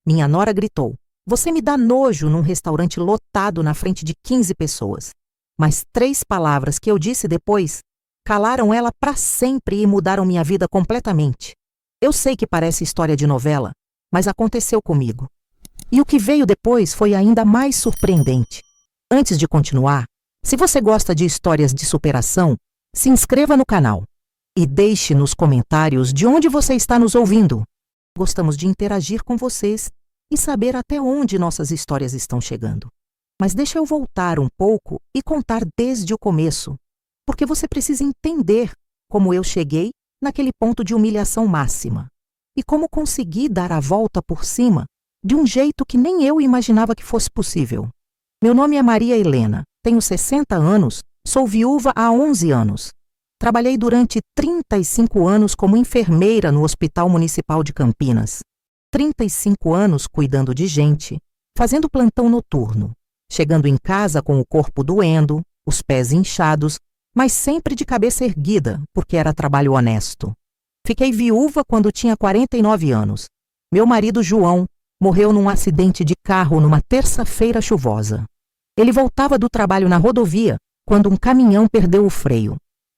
Minha nora gritou: "Você me dá nojo", num restaurante lotado na frente de 15 pessoas. Mas 3 palavras que eu disse depois calaram ela para sempre e mudaram minha vida completamente. Eu sei que parece história de novela, mas aconteceu comigo. E o que veio depois foi ainda mais surpreendente. Antes de continuar, se você gosta de histórias de superação, se inscreva no canal e deixe nos comentários de onde você está nos ouvindo. Gostamos de interagir com vocês e saber até onde nossas histórias estão chegando. Mas deixa eu voltar um pouco e contar desde o começo, porque você precisa entender como eu cheguei naquele ponto de humilhação máxima e como consegui dar a volta por cima de um jeito que nem eu imaginava que fosse possível. Meu nome é Maria Helena, tenho 60 anos, sou viúva há 11 anos. Trabalhei durante 35 anos como enfermeira no Hospital Municipal de Campinas. 35 anos cuidando de gente, fazendo plantão noturno, chegando em casa com o corpo doendo, os pés inchados, mas sempre de cabeça erguida, porque era trabalho honesto. Fiquei viúva quando tinha 49 anos. Meu marido, João, morreu num acidente de carro numa terça-feira chuvosa. Ele voltava do trabalho na rodovia quando um caminhão perdeu o freio.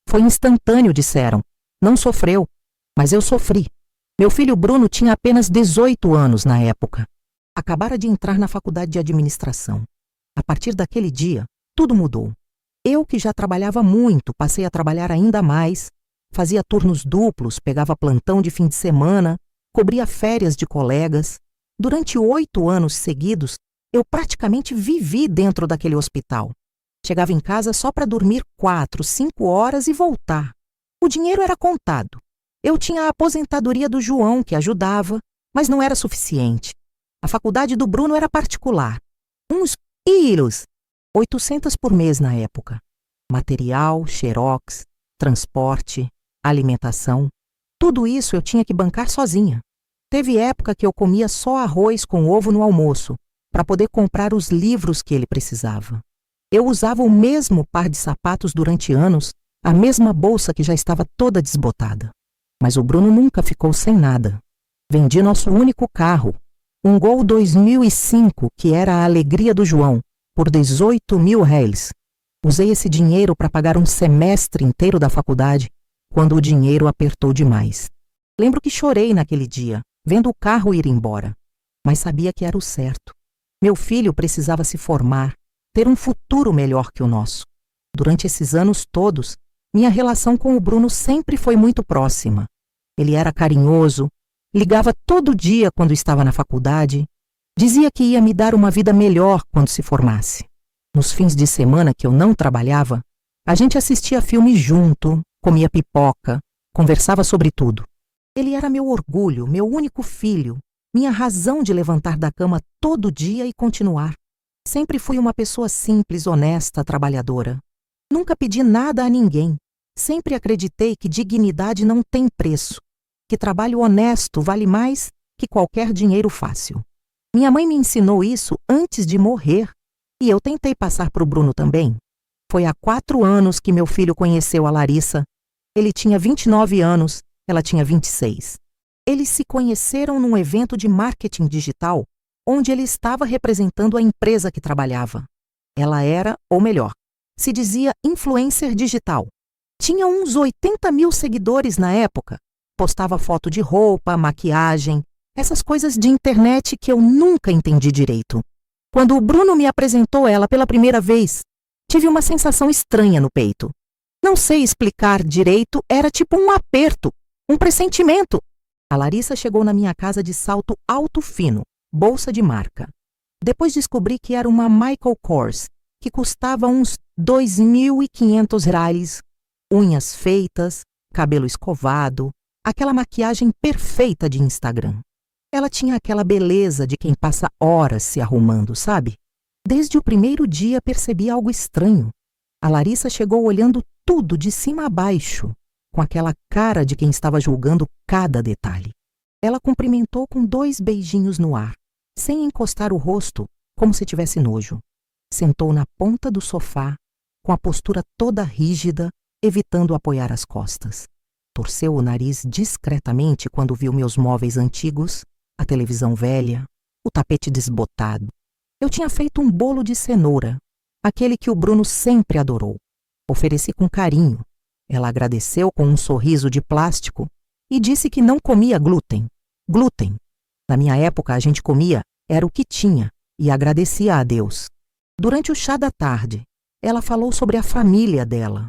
Foi instantâneo, disseram. Não sofreu, mas eu sofri. Meu filho Bruno tinha apenas 18 anos na época. Acabara de entrar na faculdade de administração. A partir daquele dia, tudo mudou. Eu, que já trabalhava muito, passei a trabalhar ainda mais. Fazia turnos duplos, pegava plantão de fim de semana, cobria férias de colegas. Durante 8 anos seguidos, eu praticamente vivi dentro daquele hospital. Chegava em casa só para dormir 4, 5 horas e voltar. O dinheiro era contado. Eu tinha a aposentadoria do João, que ajudava, mas não era suficiente. A faculdade do Bruno era particular. Uns quilos, 800 por mês na época. Material, xerox, transporte, alimentação. Tudo isso eu tinha que bancar sozinha. Teve época que eu comia só arroz com ovo no almoço, para poder comprar os livros que ele precisava. Eu usava o mesmo par de sapatos durante anos, a mesma bolsa que já estava toda desbotada. Mas o Bruno nunca ficou sem nada. Vendi nosso único carro, um Gol 2005, que era a alegria do João, por 18 mil réis. Usei esse dinheiro para pagar um semestre inteiro da faculdade, quando o dinheiro apertou demais. Lembro que chorei naquele dia, vendo o carro ir embora, mas sabia que era o certo. Meu filho precisava se formar, ter um futuro melhor que o nosso. Durante esses anos todos, minha relação com o Bruno sempre foi muito próxima. Ele era carinhoso, ligava todo dia quando estava na faculdade, dizia que ia me dar uma vida melhor quando se formasse. Nos fins de semana que eu não trabalhava, a gente assistia filme junto, comia pipoca, conversava sobre tudo. Ele era meu orgulho, meu único filho, minha razão de levantar da cama todo dia e continuar. Sempre fui uma pessoa simples, honesta, trabalhadora. Nunca pedi nada a ninguém. Sempre acreditei que dignidade não tem preço, que trabalho honesto vale mais que qualquer dinheiro fácil. Minha mãe me ensinou isso antes de morrer, e eu tentei passar para o Bruno também. Foi há 4 anos que meu filho conheceu a Larissa. Ele tinha 29 anos, ela tinha 26. Eles se conheceram num evento de marketing digital, onde ele estava representando a empresa que trabalhava. Ela era, ou melhor, se dizia influencer digital. Tinha uns 80 mil seguidores na época. Postava foto de roupa, maquiagem, essas coisas de internet que eu nunca entendi direito. Quando o Bruno me apresentou ela pela primeira vez, tive uma sensação estranha no peito. Não sei explicar direito, era tipo um aperto, um pressentimento. A Larissa chegou na minha casa de salto alto fino, bolsa de marca. Depois descobri que era uma Michael Kors, que custava uns 2.500 reais, unhas feitas, cabelo escovado, aquela maquiagem perfeita de Instagram. Ela tinha aquela beleza de quem passa horas se arrumando, sabe? Desde o primeiro dia percebi algo estranho. A Larissa chegou olhando tudo de cima a baixo, com aquela cara de quem estava julgando cada detalhe. Ela cumprimentou com 2 beijinhos no ar, sem encostar o rosto, como se tivesse nojo. Sentou na ponta do sofá, com a postura toda rígida, evitando apoiar as costas. Torceu o nariz discretamente quando viu meus móveis antigos, a televisão velha, o tapete desbotado. Eu tinha feito um bolo de cenoura, aquele que o Bruno sempre adorou. Ofereci com carinho. Ela agradeceu com um sorriso de plástico e disse que não comia glúten. Glúten. Na minha época, a gente comia, era o que tinha, e agradecia a Deus. Durante o chá da tarde, ela falou sobre a família dela.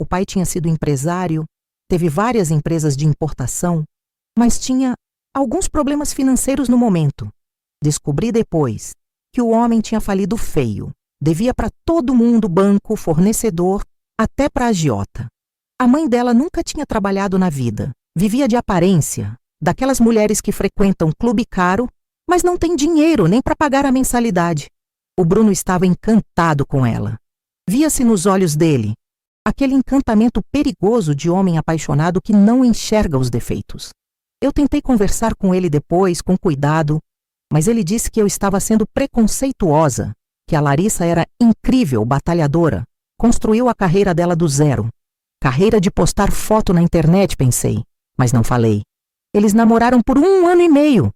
O pai tinha sido empresário, teve várias empresas de importação, mas tinha alguns problemas financeiros no momento. Descobri depois que o homem tinha falido feio. Devia para todo mundo, banco, fornecedor, até para a agiota. A mãe dela nunca tinha trabalhado na vida. Vivia de aparência, daquelas mulheres que frequentam clube caro, mas não tem dinheiro nem para pagar a mensalidade. O Bruno estava encantado com ela. Via-se nos olhos dele aquele encantamento perigoso de homem apaixonado que não enxerga os defeitos. Eu tentei conversar com ele depois, com cuidado, mas ele disse que eu estava sendo preconceituosa, que a Larissa era incrível, batalhadora, construiu a carreira dela do zero. Carreira de postar foto na internet, pensei, mas não falei. Eles namoraram por 1 ano e meio.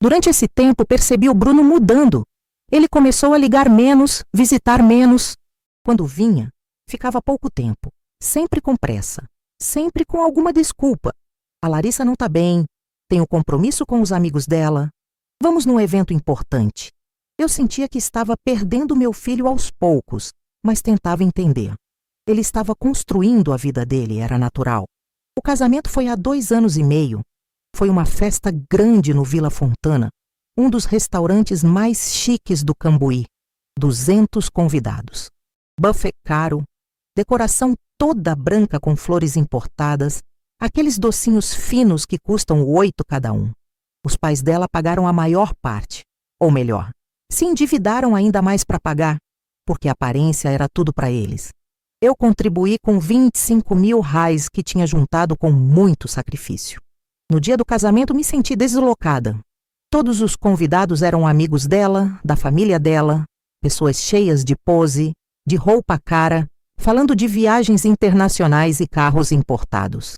Durante esse tempo, percebi o Bruno mudando. Ele começou a ligar menos, visitar menos. Quando vinha, ficava pouco tempo, sempre com pressa, sempre com alguma desculpa. A Larissa não está bem, tenho compromisso com os amigos dela. Vamos num evento importante. Eu sentia que estava perdendo meu filho aos poucos, mas tentava entender. Ele estava construindo a vida dele, era natural. O casamento foi há 2 anos e meio. Foi uma festa grande no Vila Fontana, um dos restaurantes mais chiques do Cambuí. 200 convidados. Buffet caro, decoração toda branca com flores importadas, aqueles docinhos finos que custam 8 cada um. Os pais dela pagaram a maior parte, ou melhor, se endividaram ainda mais para pagar, porque a aparência era tudo para eles. Eu contribuí com 25 mil reais que tinha juntado com muito sacrifício. No dia do casamento me senti deslocada. Todos os convidados eram amigos dela, da família dela, pessoas cheias de pose, de roupa cara, falando de viagens internacionais e carros importados.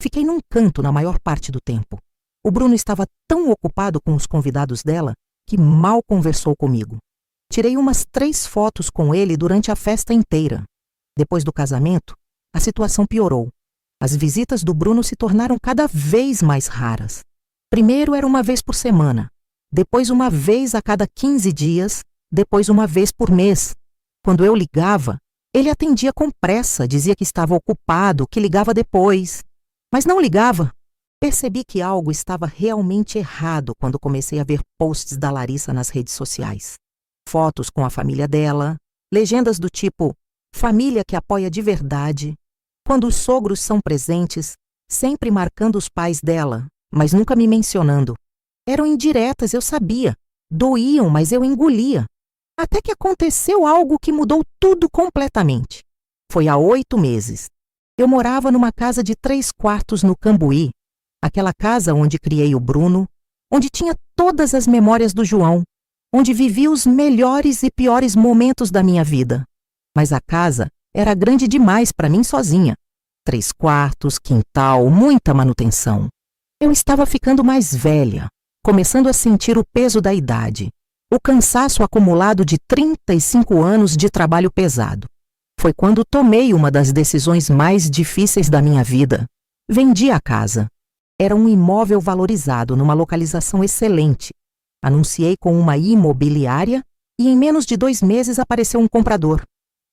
Fiquei num canto na maior parte do tempo. O Bruno estava tão ocupado com os convidados dela que mal conversou comigo. Tirei umas 3 fotos com ele durante a festa inteira. Depois do casamento, a situação piorou. As visitas do Bruno se tornaram cada vez mais raras. Primeiro era uma vez por semana, depois uma vez a cada 15 dias, depois uma vez por mês. Quando eu ligava, ele atendia com pressa, dizia que estava ocupado, que ligava depois. Mas não ligava. Percebi que algo estava realmente errado quando comecei a ver posts da Larissa nas redes sociais. Fotos com a família dela, legendas do tipo família que apoia de verdade, quando os sogros são presentes, sempre marcando os pais dela, mas nunca me mencionando. Eram indiretas, eu sabia. Doíam, mas eu engolia. Até que aconteceu algo que mudou tudo completamente. Foi há 8 meses. Eu morava numa casa de 3 quartos no Cambuí, aquela casa onde criei o Bruno, onde tinha todas as memórias do João, onde vivi os melhores e piores momentos da minha vida. Mas a casa era grande demais para mim sozinha. 3 quartos, quintal, muita manutenção. Eu estava ficando mais velha, começando a sentir o peso da idade, o cansaço acumulado de 35 anos de trabalho pesado. Foi quando tomei uma das decisões mais difíceis da minha vida. Vendi a casa. Era um imóvel valorizado numa localização excelente. Anunciei com uma imobiliária e em menos de 2 meses apareceu um comprador.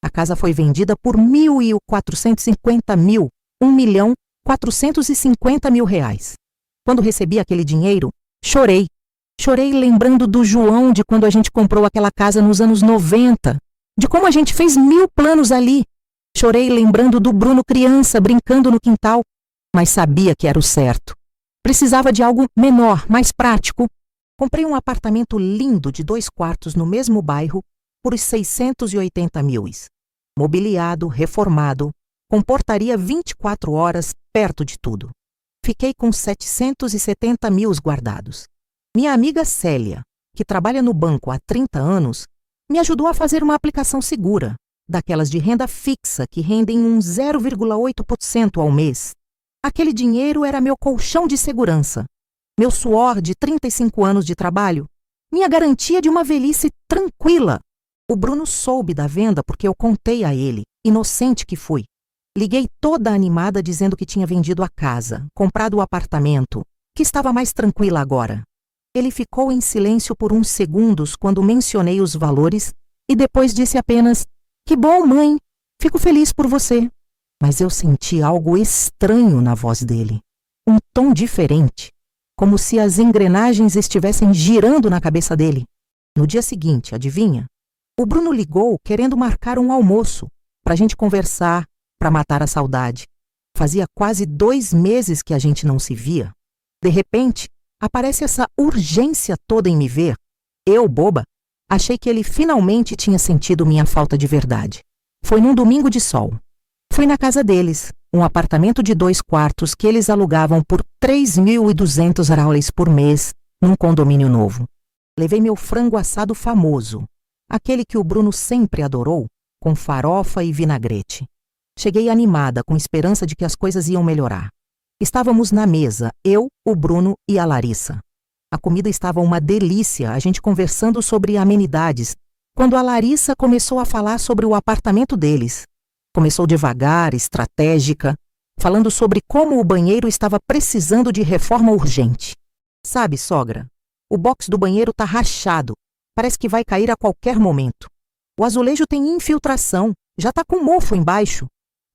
A casa foi vendida por 1.450 mil, R$1.450.000. Quando recebi aquele dinheiro, chorei. Chorei lembrando do João, de quando a gente comprou aquela casa nos anos 90, de como a gente fez 1000 planos ali. Chorei lembrando do Bruno criança brincando no quintal, mas sabia que era o certo. Precisava de algo menor, mais prático. Comprei um apartamento lindo de 2 quartos no mesmo bairro por 680 mil. Mobiliado, reformado, com portaria 24 horas, perto de tudo. Fiquei com 770 mil guardados. Minha amiga Célia, que trabalha no banco há 30 anos, me ajudou a fazer uma aplicação segura, daquelas de renda fixa que rendem um 0,8% ao mês. Aquele dinheiro era meu colchão de segurança. Meu suor de 35 anos de trabalho Minha garantia de uma velhice tranquila. O Bruno soube da venda porque eu contei a ele, inocente que fui. Liguei toda animada dizendo que tinha vendido a casa, comprado o apartamento, que estava mais tranquila agora. Ele ficou em silêncio por uns segundos quando mencionei os valores e depois disse apenas: "Que bom, mãe, fico feliz por você." Mas eu senti algo estranho na voz dele, um tom diferente, como se as engrenagens estivessem girando na cabeça dele. No dia seguinte, adivinha? O Bruno ligou querendo marcar um almoço, para a gente conversar, para matar a saudade. Fazia quase 2 meses que a gente não se via. De repente, aparece essa urgência toda em me ver. Eu, boba, achei que ele finalmente tinha sentido minha falta de verdade. Foi num domingo de sol. Fui na casa deles, um apartamento de 2 quartos que eles alugavam por 3.200 reais por mês, num condomínio novo. Levei meu frango assado famoso, aquele que o Bruno sempre adorou, com farofa e vinagrete. Cheguei animada, com esperança de que as coisas iam melhorar. Estávamos na mesa, eu, o Bruno e a Larissa. A comida estava uma delícia, a gente conversando sobre amenidades, quando a Larissa começou a falar sobre o apartamento deles. Começou devagar, estratégica, falando sobre como o banheiro estava precisando de reforma urgente. "Sabe, sogra, o box do banheiro tá rachado, parece que vai cair a qualquer momento. O azulejo tem infiltração, já tá com mofo embaixo.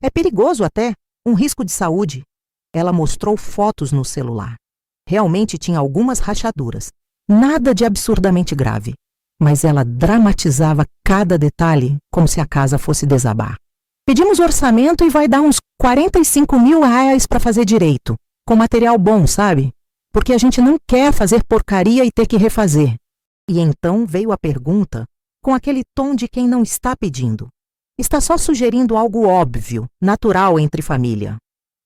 É perigoso até, um risco de saúde." Ela mostrou fotos no celular. Realmente tinha algumas rachaduras, nada de absurdamente grave, mas ela dramatizava cada detalhe como se a casa fosse desabar. "Pedimos orçamento e vai dar uns 45 mil reais para fazer direito, com material bom, sabe? Porque a gente não quer fazer porcaria e ter que refazer." E então veio a pergunta, com aquele tom de quem não está pedindo. Está só sugerindo algo óbvio, natural entre família.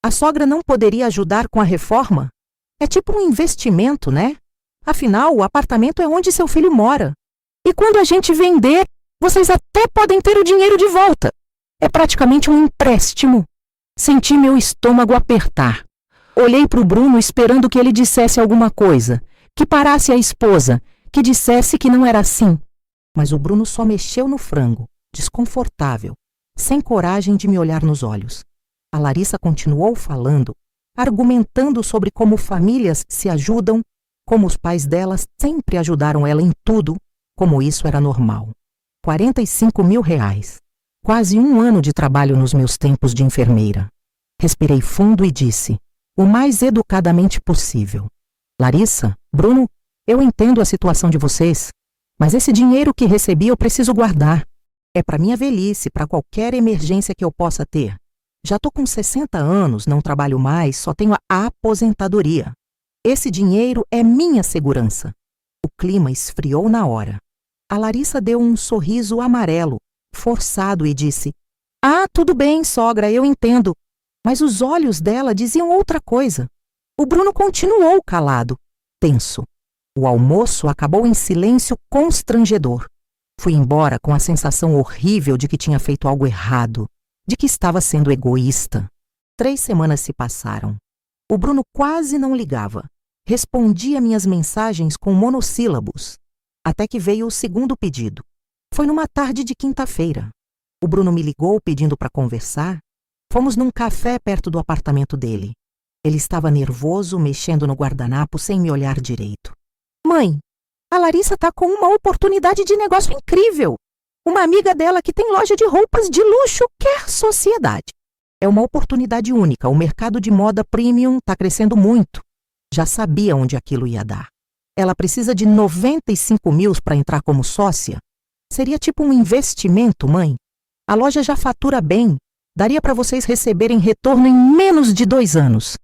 A sogra não poderia ajudar com a reforma? É tipo um investimento, né? Afinal, o apartamento é onde seu filho mora. E quando a gente vender, vocês até podem ter o dinheiro de volta. É praticamente um empréstimo. Senti meu estômago apertar. Olhei para o Bruno esperando que ele dissesse alguma coisa, que parasse a esposa, que dissesse que não era assim. Mas o Bruno só mexeu no frango, desconfortável, sem coragem de me olhar nos olhos. A Larissa continuou falando, argumentando sobre como famílias se ajudam, como os pais delas sempre ajudaram ela em tudo, como isso era normal. 45 mil reais. Quase 1 ano de trabalho nos meus tempos de enfermeira. Respirei fundo e disse, o mais educadamente possível: "Larissa, Bruno, eu entendo a situação de vocês, mas esse dinheiro que recebi eu preciso guardar. É para minha velhice, para qualquer emergência que eu possa ter. Já tô com 60 anos, não trabalho mais, só tenho a aposentadoria. Esse dinheiro é minha segurança." O clima esfriou na hora. A Larissa deu um sorriso amarelo, forçado, e disse, "Ah, tudo bem, sogra, eu entendo." Mas os olhos dela diziam outra coisa. O Bruno continuou calado, tenso. O almoço acabou em silêncio constrangedor. Fui embora com a sensação horrível de que tinha feito algo errado, de que estava sendo egoísta. 3 semanas se passaram. O Bruno quase não ligava. Respondia minhas mensagens com monossílabos. Até que veio o segundo pedido. Foi numa tarde de quinta-feira. O Bruno me ligou pedindo para conversar. Fomos num café perto do apartamento dele. Ele estava nervoso, mexendo no guardanapo sem me olhar direito. "Mãe, a Larissa tá com uma oportunidade de negócio incrível. Uma amiga dela que tem loja de roupas de luxo quer sociedade. É uma oportunidade única, o mercado de moda premium tá crescendo muito. Já sabia onde aquilo ia dar. Ela precisa de 95 mil para entrar como sócia. Seria tipo um investimento, mãe. A loja já fatura bem. Daria para vocês receberem retorno em menos de 2 anos.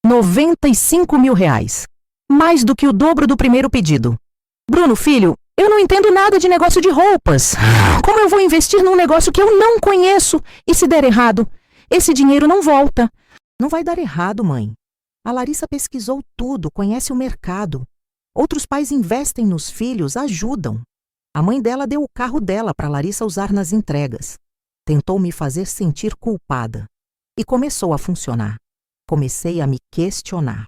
95 mil reais. Mais do que o dobro do primeiro pedido. Bruno, filho, eu não entendo nada de negócio de roupas. Como eu vou investir num negócio que eu não conheço? E se der errado? Esse dinheiro não volta." "Não vai dar errado, mãe. A Larissa pesquisou tudo, conhece o mercado. Outros pais investem nos filhos, ajudam. A mãe dela deu o carro dela para Larissa usar nas entregas. Tentou me fazer sentir culpada. E começou a funcionar. Comecei a me questionar.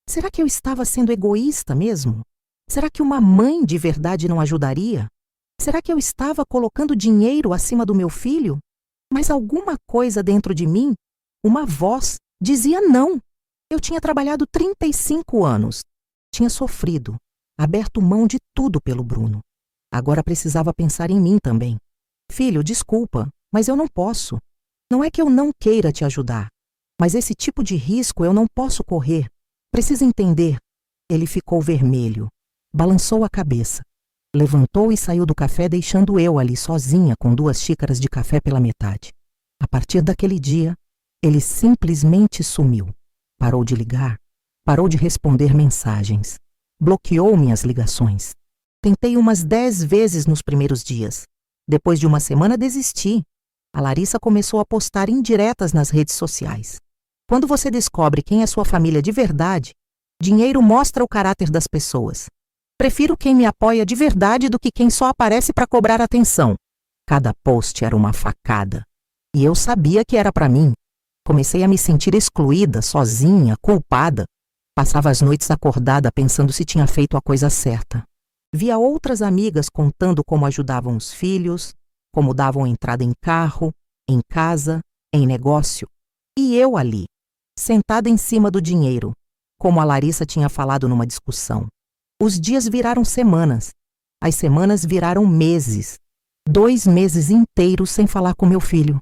Será que eu estava sendo egoísta mesmo? Será que uma mãe de verdade não ajudaria? Será que eu estava colocando dinheiro acima do meu filho? Mas alguma coisa dentro de mim, uma voz, dizia não. Eu tinha trabalhado 35 anos. Tinha sofrido, aberto mão de tudo pelo Bruno. Agora precisava pensar em mim também. Filho, desculpa, mas eu não posso. Não é que eu não queira te ajudar, mas esse tipo de risco eu não posso correr. Precisa entender. Ele ficou vermelho, balançou a cabeça, levantou e saiu do café, deixando eu ali sozinha com 2 xícaras de café pela metade. A partir daquele dia, ele simplesmente sumiu. Parou de ligar, parou de responder mensagens, bloqueou minhas ligações. Tentei umas 10 vezes nos primeiros dias. Depois de uma semana, desisti. A Larissa começou a postar indiretas nas redes sociais. Quando você descobre quem é sua família de verdade, dinheiro mostra o caráter das pessoas. Prefiro quem me apoia de verdade do que quem só aparece para cobrar atenção. Cada post era uma facada. E eu sabia que era para mim. Comecei a me sentir excluída, sozinha, culpada. Passava as noites acordada pensando se tinha feito a coisa certa. Via outras amigas contando como ajudavam os filhos, como davam entrada em carro, em casa, em negócio. E eu ali, sentada em cima do dinheiro, como a Larissa tinha falado numa discussão. Os dias viraram semanas. As semanas viraram meses. 2 meses inteiros sem falar com meu filho.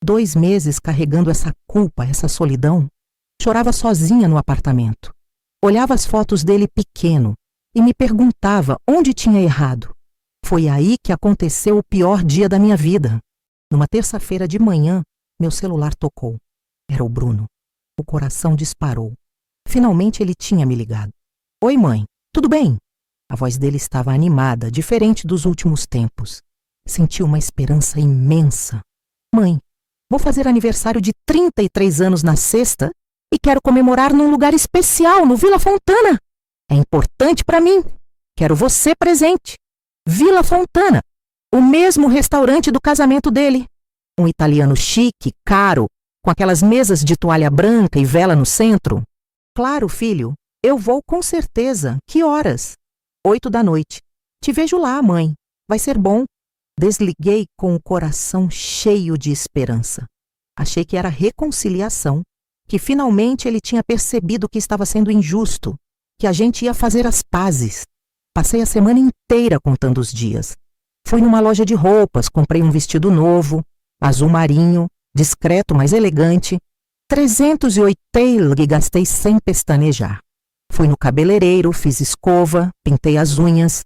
2 meses carregando essa culpa, essa solidão. Chorava sozinha no apartamento. Olhava as fotos dele pequeno e me perguntava onde tinha errado. Foi aí que aconteceu o pior dia da minha vida. Numa terça-feira de manhã, meu celular tocou. Era o Bruno. O coração disparou. Finalmente ele tinha me ligado. Oi, mãe, tudo bem? A voz dele estava animada, diferente dos últimos tempos. Senti uma esperança imensa. Mãe, vou fazer aniversário de 33 anos na sexta e quero comemorar num lugar especial, no Vila Fontana. É importante para mim. Quero você presente. Vila Fontana, o mesmo restaurante do casamento dele. Um italiano chique, caro, com aquelas mesas de toalha branca e vela no centro. Claro, filho, eu vou com certeza. Que horas? 8 da noite. Te vejo lá, mãe. Vai ser bom. Desliguei com o coração cheio de esperança. Achei que era reconciliação, que finalmente ele tinha percebido que estava sendo injusto, que a gente ia fazer as pazes. Passei a semana inteira contando os dias. Fui numa loja de roupas, comprei um vestido novo, azul marinho, discreto, mas elegante. 380 e gastei sem pestanejar. Fui no cabeleireiro, fiz escova, pintei as unhas.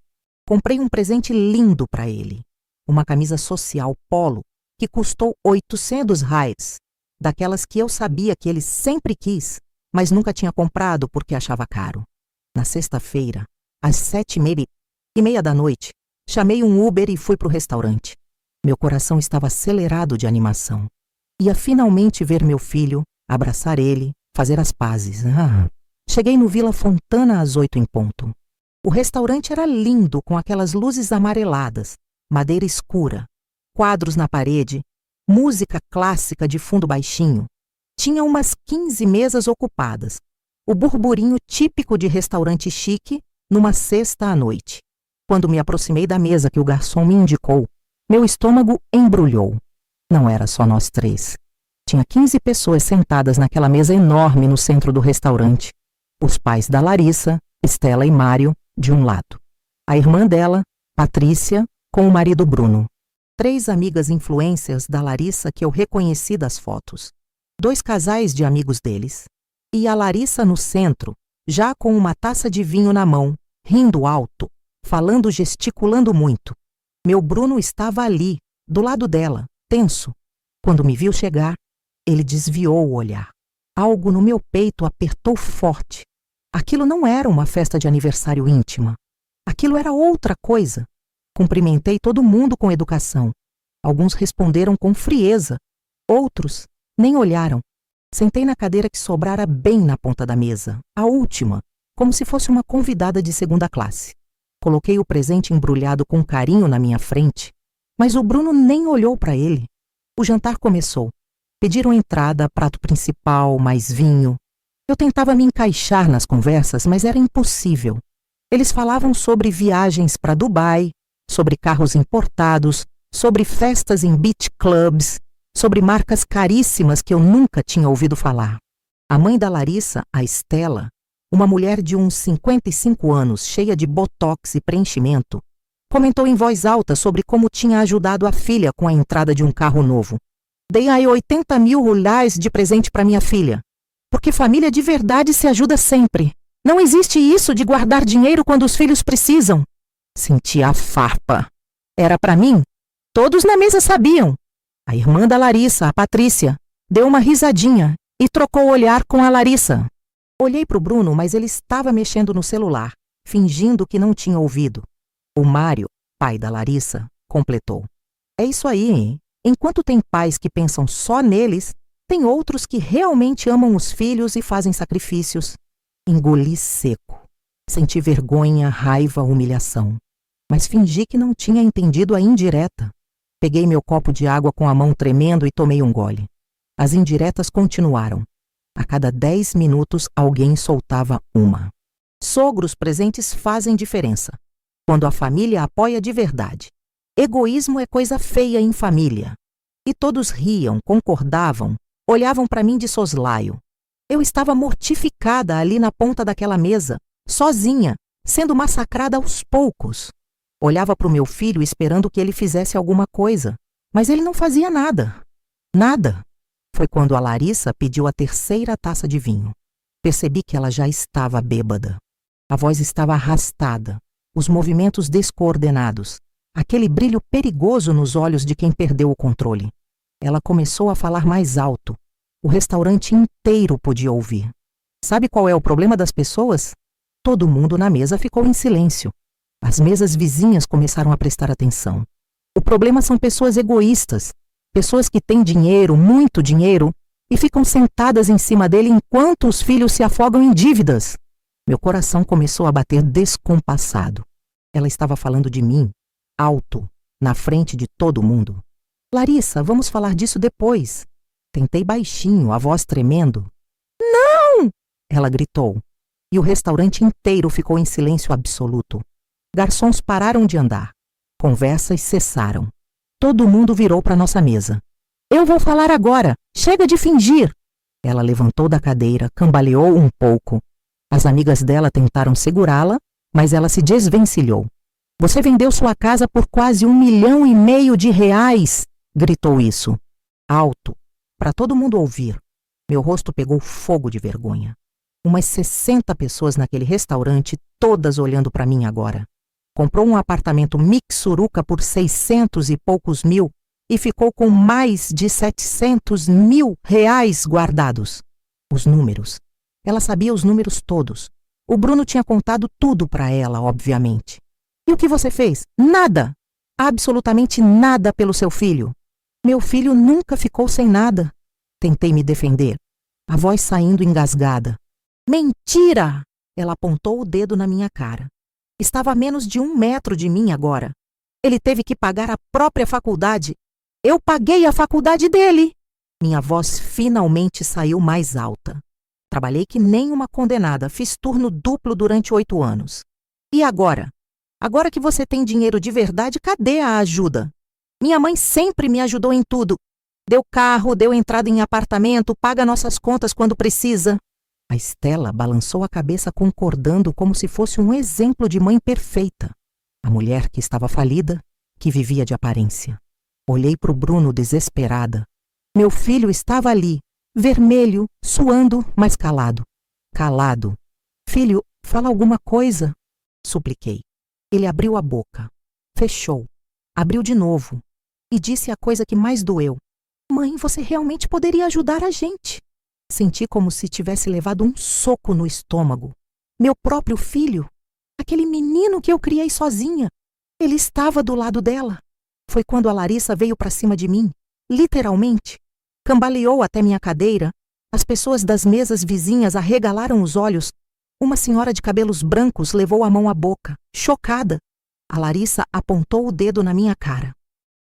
Comprei um presente lindo para ele. Uma camisa social polo que custou 800 reais, daquelas que eu sabia que ele sempre quis, mas nunca tinha comprado porque achava caro. Na sexta-feira, às 7h30 da noite, chamei um Uber e fui para o restaurante. Meu coração estava acelerado de animação. Ia finalmente ver meu filho, abraçar ele, fazer as pazes. Cheguei no Vila Fontana às 8 em ponto. O restaurante era lindo, com aquelas luzes amareladas, madeira escura, quadros na parede, música clássica de fundo baixinho. Tinha umas 15 mesas ocupadas. O burburinho típico de restaurante chique numa sexta à noite. Quando me aproximei da mesa que o garçom me indicou, meu estômago embrulhou. Não era só nós 3. Tinha 15 pessoas sentadas naquela mesa enorme no centro do restaurante. Os pais da Larissa, Estela e Mário, de um lado. A irmã dela, Patrícia, com o marido Bruno. 3 amigas influências da Larissa que eu reconheci das fotos. 2 casais de amigos deles. E a Larissa no centro, já com uma taça de vinho na mão, rindo alto, falando, gesticulando muito. Meu Bruno estava ali, do lado dela, tenso. Quando me viu chegar, ele desviou o olhar. Algo no meu peito apertou forte. Aquilo não era uma festa de aniversário íntima. Aquilo era outra coisa. Cumprimentei todo mundo com educação. Alguns responderam com frieza. Outros nem olharam. Sentei na cadeira que sobrara bem na ponta da mesa, a última, como se fosse uma convidada de segunda classe. Coloquei o presente embrulhado com carinho na minha frente, mas o Bruno nem olhou para ele. O jantar começou. Pediram entrada, prato principal, mais vinho. Eu tentava me encaixar nas conversas, mas era impossível. Eles falavam sobre viagens para Dubai, sobre carros importados, sobre festas em beach clubs, sobre marcas caríssimas que eu nunca tinha ouvido falar. A mãe da Larissa, a Estela, uma mulher de uns 55 anos, cheia de botox e preenchimento, comentou em voz alta sobre como tinha ajudado a filha com a entrada de um carro novo. Dei aí 80 mil rulais de presente para minha filha, porque família de verdade se ajuda sempre. Não existe isso de guardar dinheiro quando os filhos precisam. Senti a farpa. Era para mim? Todos na mesa sabiam. A irmã da Larissa, a Patrícia, deu uma risadinha e trocou o olhar com a Larissa. Olhei para o Bruno, mas ele estava mexendo no celular, fingindo que não tinha ouvido. O Mário, pai da Larissa, completou. É isso aí, hein? Enquanto tem pais que pensam só neles, tem outros que realmente amam os filhos e fazem sacrifícios. Engoli seco. Senti vergonha, raiva, humilhação. Mas fingi que não tinha entendido a indireta. Peguei meu copo de água com a mão tremendo e tomei um gole. As indiretas continuaram. A cada 10 minutos alguém soltava uma. Sogros presentes fazem diferença. Quando a família apoia de verdade. Egoísmo é coisa feia em família. E todos riam, concordavam, olhavam para mim de soslaio. Eu estava mortificada ali na ponta daquela mesa, sozinha, sendo massacrada aos poucos. Olhava para o meu filho esperando que ele fizesse alguma coisa, mas ele não fazia nada. Nada. Foi quando a Larissa pediu a terceira taça de vinho. Percebi que ela já estava bêbada. A voz estava arrastada, os movimentos descoordenados, aquele brilho perigoso nos olhos de quem perdeu o controle. Ela começou a falar mais alto. O restaurante inteiro podia ouvir. Sabe qual é o problema das pessoas? Todo mundo na mesa ficou em silêncio. As mesas vizinhas começaram a prestar atenção. O problema são pessoas egoístas, pessoas que têm dinheiro, muito dinheiro, e ficam sentadas em cima dele enquanto os filhos se afogam em dívidas. Meu coração começou a bater descompassado. Ela estava falando de mim, alto, na frente de todo mundo. Larissa, vamos falar disso depois. Tentei baixinho, a voz tremendo. Não! Ela gritou. E o restaurante inteiro ficou em silêncio absoluto. Garçons pararam de andar. Conversas cessaram. Todo mundo virou para nossa mesa. Eu vou falar agora. Chega de fingir. Ela levantou da cadeira, cambaleou um pouco. As amigas dela tentaram segurá-la, mas ela se desvencilhou. Você vendeu sua casa por quase R$1,5 milhão, gritou isso. Alto, para todo mundo ouvir. Meu rosto pegou fogo de vergonha. Umas 60 pessoas naquele restaurante, todas olhando para mim agora. Comprou um apartamento mixuruca por 600 e poucos mil e ficou com mais de R$700 mil guardados. Os números. Ela sabia os números todos. O Bruno tinha contado tudo para ela, obviamente. E o que você fez? Nada! Absolutamente nada pelo seu filho. Meu filho nunca ficou sem nada. Tentei me defender, a voz saindo engasgada. Mentira! Ela apontou o dedo na minha cara. Estava a menos de 1 metro de mim agora. Ele teve que pagar a própria faculdade. Eu paguei a faculdade dele! Minha voz finalmente saiu mais alta. Trabalhei que nem uma condenada, fiz turno duplo durante 8 anos. E agora? Agora que você tem dinheiro de verdade, cadê a ajuda? Minha mãe sempre me ajudou em tudo. Deu carro, deu entrada em apartamento, paga nossas contas quando precisa. A Estela balançou a cabeça concordando como se fosse um exemplo de mãe perfeita. A mulher que estava falida, que vivia de aparência. Olhei para o Bruno desesperada. Meu filho estava ali, vermelho, suando, mas calado. Calado. Filho, fala alguma coisa. Supliquei. Ele abriu a boca. Fechou. Abriu de novo. E disse a coisa que mais doeu. Mãe, você realmente poderia ajudar a gente. Senti como se tivesse levado um soco no estômago. Meu próprio filho. Aquele menino que eu criei sozinha. Ele estava do lado dela. Foi quando a Larissa veio para cima de mim. Literalmente. Cambaleou até minha cadeira. As pessoas das mesas vizinhas arregalaram os olhos. Uma senhora de cabelos brancos levou a mão à boca, chocada. A Larissa apontou o dedo na minha cara.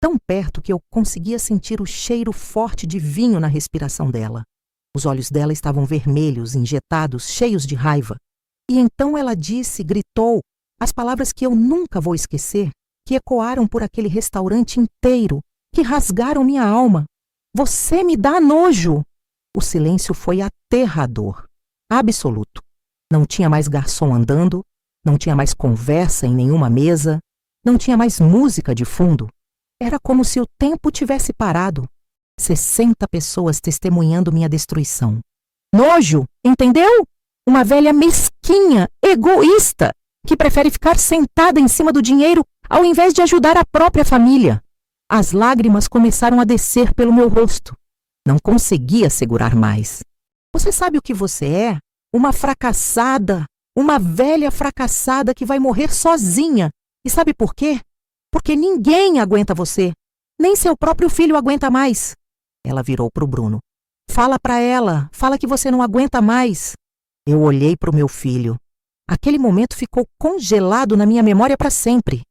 Tão perto que eu conseguia sentir o cheiro forte de vinho na respiração dela. Os olhos dela estavam vermelhos, injetados, cheios de raiva. E então ela disse, gritou, As palavras que eu nunca vou esquecer, que ecoaram por aquele restaurante inteiro, que rasgaram minha alma. Você me dá nojo! O silêncio foi aterrador, absoluto. Não tinha mais garçom andando, não tinha mais conversa em nenhuma mesa, não tinha mais música de fundo. Era como se o tempo tivesse parado. 60 pessoas testemunhando minha destruição. Nojo, entendeu? Uma velha mesquinha, egoísta, que prefere ficar sentada em cima do dinheiro ao invés de ajudar a própria família. As lágrimas começaram a descer pelo meu rosto. Não conseguia segurar mais. Você sabe o que você é? Uma fracassada, uma velha fracassada que vai morrer sozinha. E sabe por quê? Porque ninguém aguenta você. Nem seu próprio filho aguenta mais. Ela virou para o Bruno. Fala para ela, fala que você não aguenta mais. Eu olhei para o meu filho. Aquele momento ficou congelado na minha memória para sempre.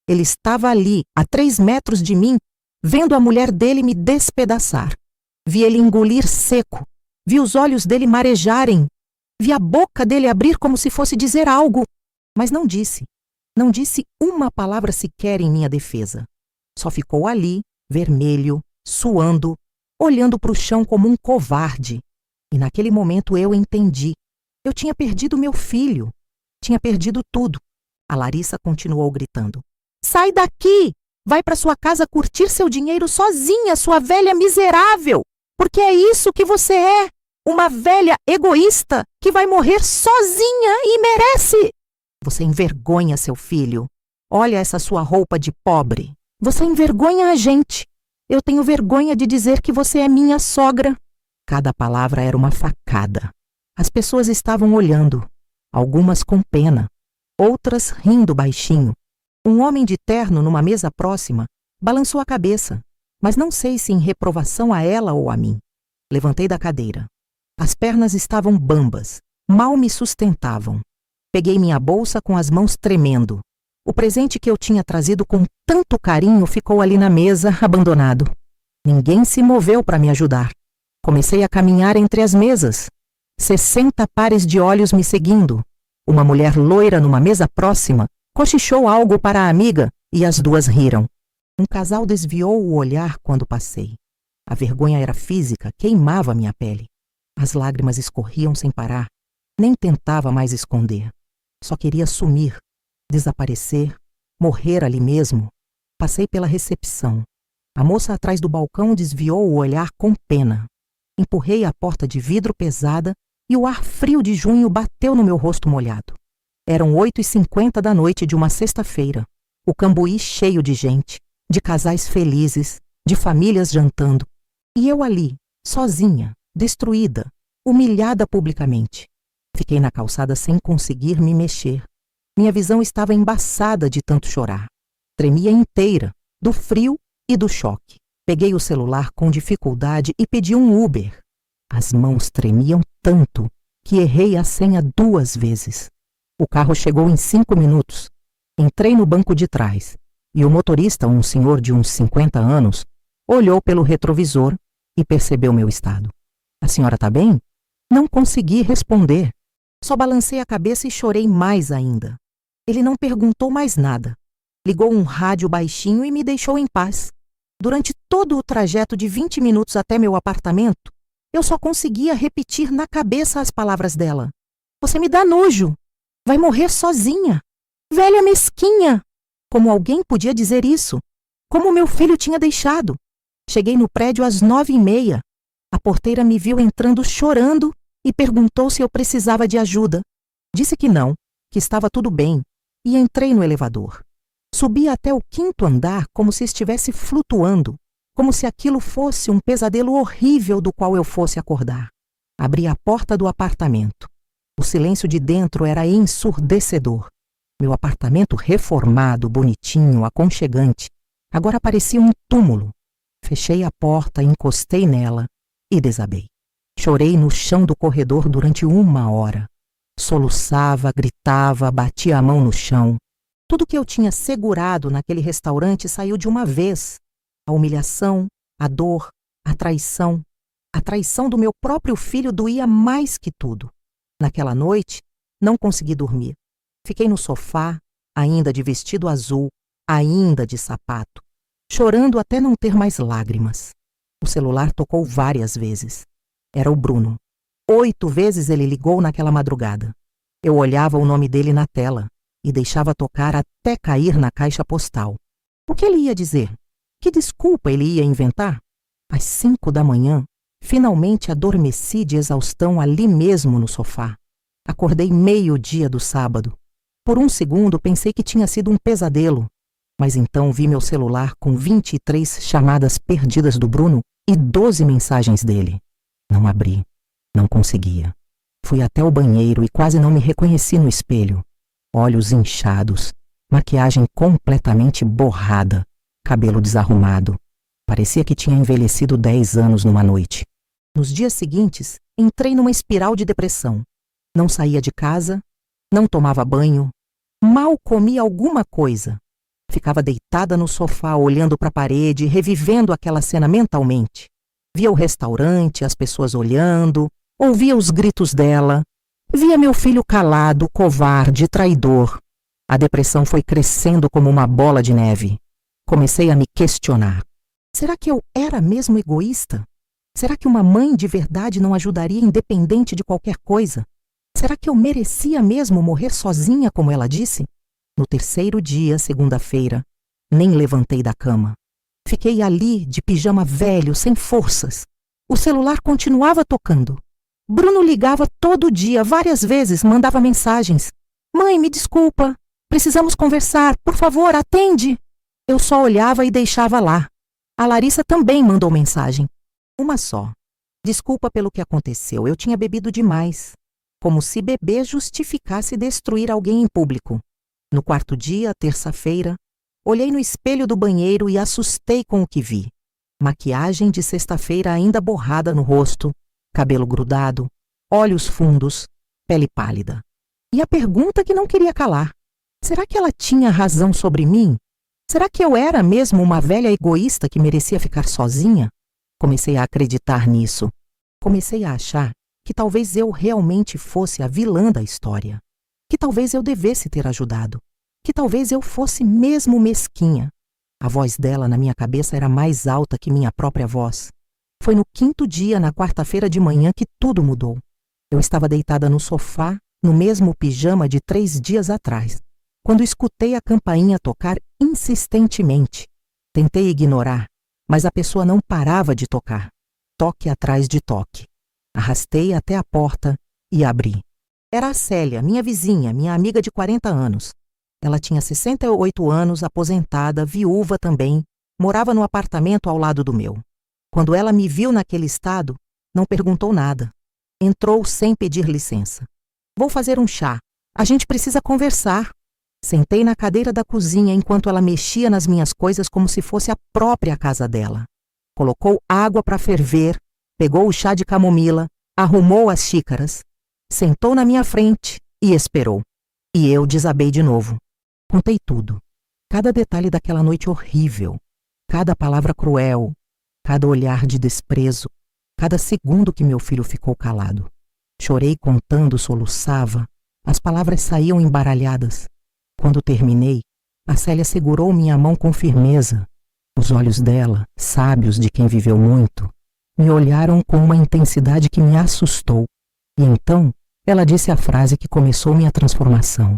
Ele estava ali, a 3 metros de mim, vendo a mulher dele me despedaçar. Vi ele engolir seco. Vi os olhos dele marejarem. Vi a boca dele abrir como se fosse dizer algo. Mas não disse. Não disse uma palavra sequer em minha defesa. Só ficou ali, vermelho, suando, olhando para o chão como um covarde. E naquele momento eu entendi. Eu tinha perdido meu filho. Tinha perdido tudo. A Larissa continuou gritando. Sai daqui! Vai para sua casa curtir seu dinheiro sozinha, sua velha miserável! Porque é isso que você é! Uma velha egoísta que vai morrer sozinha e merece! Você envergonha seu filho. Olha essa sua roupa de pobre. Você envergonha a gente. Eu tenho vergonha de dizer que você é minha sogra. Cada palavra era uma facada. As pessoas estavam olhando, algumas com pena, outras rindo baixinho. Um homem de terno numa mesa próxima balançou a cabeça, mas não sei se em reprovação a ela ou a mim. Levantei da cadeira. As pernas estavam bambas, mal me sustentavam. Peguei minha bolsa com as mãos tremendo. O presente que eu tinha trazido com tanto carinho ficou ali na mesa, abandonado. Ninguém se moveu para me ajudar. Comecei a caminhar entre as mesas. 60 pares de olhos me seguindo. Uma mulher loira numa mesa próxima cochichou algo para a amiga e as duas riram. Um casal desviou o olhar quando passei. A vergonha era física, queimava minha pele. As lágrimas escorriam sem parar. Nem tentava mais esconder. Só queria sumir, desaparecer, morrer ali mesmo. Passei pela recepção. A moça atrás do balcão desviou o olhar com pena. Empurrei a porta de vidro pesada e o ar frio de junho bateu no meu rosto molhado. Eram 8h50 da noite de uma sexta-feira. O Cambuí cheio de gente, de casais felizes, de famílias jantando. E eu ali, sozinha, destruída, humilhada publicamente. Fiquei na calçada sem conseguir me mexer. Minha visão estava embaçada de tanto chorar. Tremia inteira, do frio e do choque. Peguei o celular com dificuldade e pedi um Uber. As mãos tremiam tanto que errei a senha 2 vezes. O carro chegou em 5 minutos. Entrei no banco de trás e o motorista, um senhor de uns 50 anos, olhou pelo retrovisor e percebeu meu estado. A senhora está bem? Não consegui responder. Só balancei a cabeça e chorei mais ainda. Ele não perguntou mais nada. Ligou um rádio baixinho e me deixou em paz. Durante todo o trajeto de 20 minutos até meu apartamento, eu só conseguia repetir na cabeça as palavras dela. Você me dá nojo. Vai morrer sozinha. Velha mesquinha. Como alguém podia dizer isso? Como meu filho tinha deixado. Cheguei no prédio às 9h30. A porteira me viu entrando chorando e perguntou se eu precisava de ajuda. Disse que não, que estava tudo bem, e entrei no elevador. Subi até o 5º andar como se estivesse flutuando, como se aquilo fosse um pesadelo horrível do qual eu fosse acordar. Abri a porta do apartamento. O silêncio de dentro era ensurdecedor. Meu apartamento reformado, bonitinho, aconchegante, agora parecia um túmulo. Fechei a porta, encostei nela e desabei. Chorei no chão do corredor durante 1 hora. Soluçava, gritava, batia a mão no chão. Tudo que eu tinha segurado naquele restaurante saiu de uma vez. A humilhação, a dor, a traição. A traição do meu próprio filho doía mais que tudo. Naquela noite, não consegui dormir. Fiquei no sofá, ainda de vestido azul, ainda de sapato, chorando até não ter mais lágrimas. O celular tocou várias vezes. Era o Bruno. 8 vezes ele ligou naquela madrugada. Eu olhava o nome dele na tela e deixava tocar até cair na caixa postal. O que ele ia dizer? Que desculpa ele ia inventar? Às 5 da manhã, finalmente adormeci de exaustão ali mesmo no sofá. Acordei meio-dia do sábado. Por um segundo pensei que tinha sido um pesadelo, mas então vi meu celular com 23 chamadas perdidas do Bruno e 12 mensagens dele. Não abri, não conseguia. Fui até o banheiro e quase não me reconheci no espelho. Olhos inchados, maquiagem completamente borrada, cabelo desarrumado. Parecia que tinha envelhecido 10 anos numa noite. Nos dias seguintes, entrei numa espiral de depressão. Não saía de casa, não tomava banho, mal comia alguma coisa. Ficava deitada no sofá, olhando para a parede, revivendo aquela cena mentalmente. Via o restaurante, as pessoas olhando, ouvia os gritos dela, via meu filho calado, covarde, traidor. A depressão foi crescendo como uma bola de neve. Comecei a me questionar. Será que eu era mesmo egoísta? Será que uma mãe de verdade não ajudaria independente de qualquer coisa? Será que eu merecia mesmo morrer sozinha, como ela disse? No terceiro dia, segunda-feira, nem levantei da cama. Fiquei ali, de pijama velho, sem forças. O celular continuava tocando. Bruno ligava todo dia, várias vezes, mandava mensagens. Mãe, me desculpa. Precisamos conversar. Por favor, atende. Eu só olhava e deixava lá. A Larissa também mandou mensagem. Uma só. Desculpa pelo que aconteceu. Eu tinha bebido demais. Como se beber justificasse destruir alguém em público. No quarto dia, terça-feira, olhei no espelho do banheiro e assustei com o que vi. Maquiagem de sexta-feira ainda borrada no rosto, cabelo grudado, olhos fundos, pele pálida. E a pergunta que não queria calar. Será que ela tinha razão sobre mim? Será que eu era mesmo uma velha egoísta que merecia ficar sozinha? Comecei a acreditar nisso. Comecei a achar que talvez eu realmente fosse a vilã da história. Que talvez eu devesse ter ajudado. Que talvez eu fosse mesmo mesquinha. A voz dela na minha cabeça era mais alta que minha própria voz. Foi no 5º dia, na quarta-feira de manhã, que tudo mudou. Eu estava deitada no sofá, no mesmo pijama de 3 dias atrás, quando escutei a campainha tocar insistentemente. Tentei ignorar, mas a pessoa não parava de tocar. Toque atrás de toque. Arrastei até a porta e abri. Era a Célia, minha vizinha, minha amiga de 40 anos. Ela tinha 68 anos, aposentada, viúva também, morava no apartamento ao lado do meu. Quando ela me viu naquele estado, não perguntou nada. Entrou sem pedir licença. Vou fazer um chá. A gente precisa conversar. Sentei na cadeira da cozinha enquanto ela mexia nas minhas coisas como se fosse a própria casa dela. Colocou água para ferver, pegou o chá de camomila, arrumou as xícaras, sentou na minha frente e esperou. E eu desabei de novo. Contei tudo. Cada detalhe daquela noite horrível. Cada palavra cruel. Cada olhar de desprezo. Cada segundo que meu filho ficou calado. Chorei contando, soluçava. As palavras saíam embaralhadas. Quando terminei, a Célia segurou minha mão com firmeza. Os olhos dela, sábios de quem viveu muito, me olharam com uma intensidade que me assustou. E então, ela disse a frase que começou minha transformação.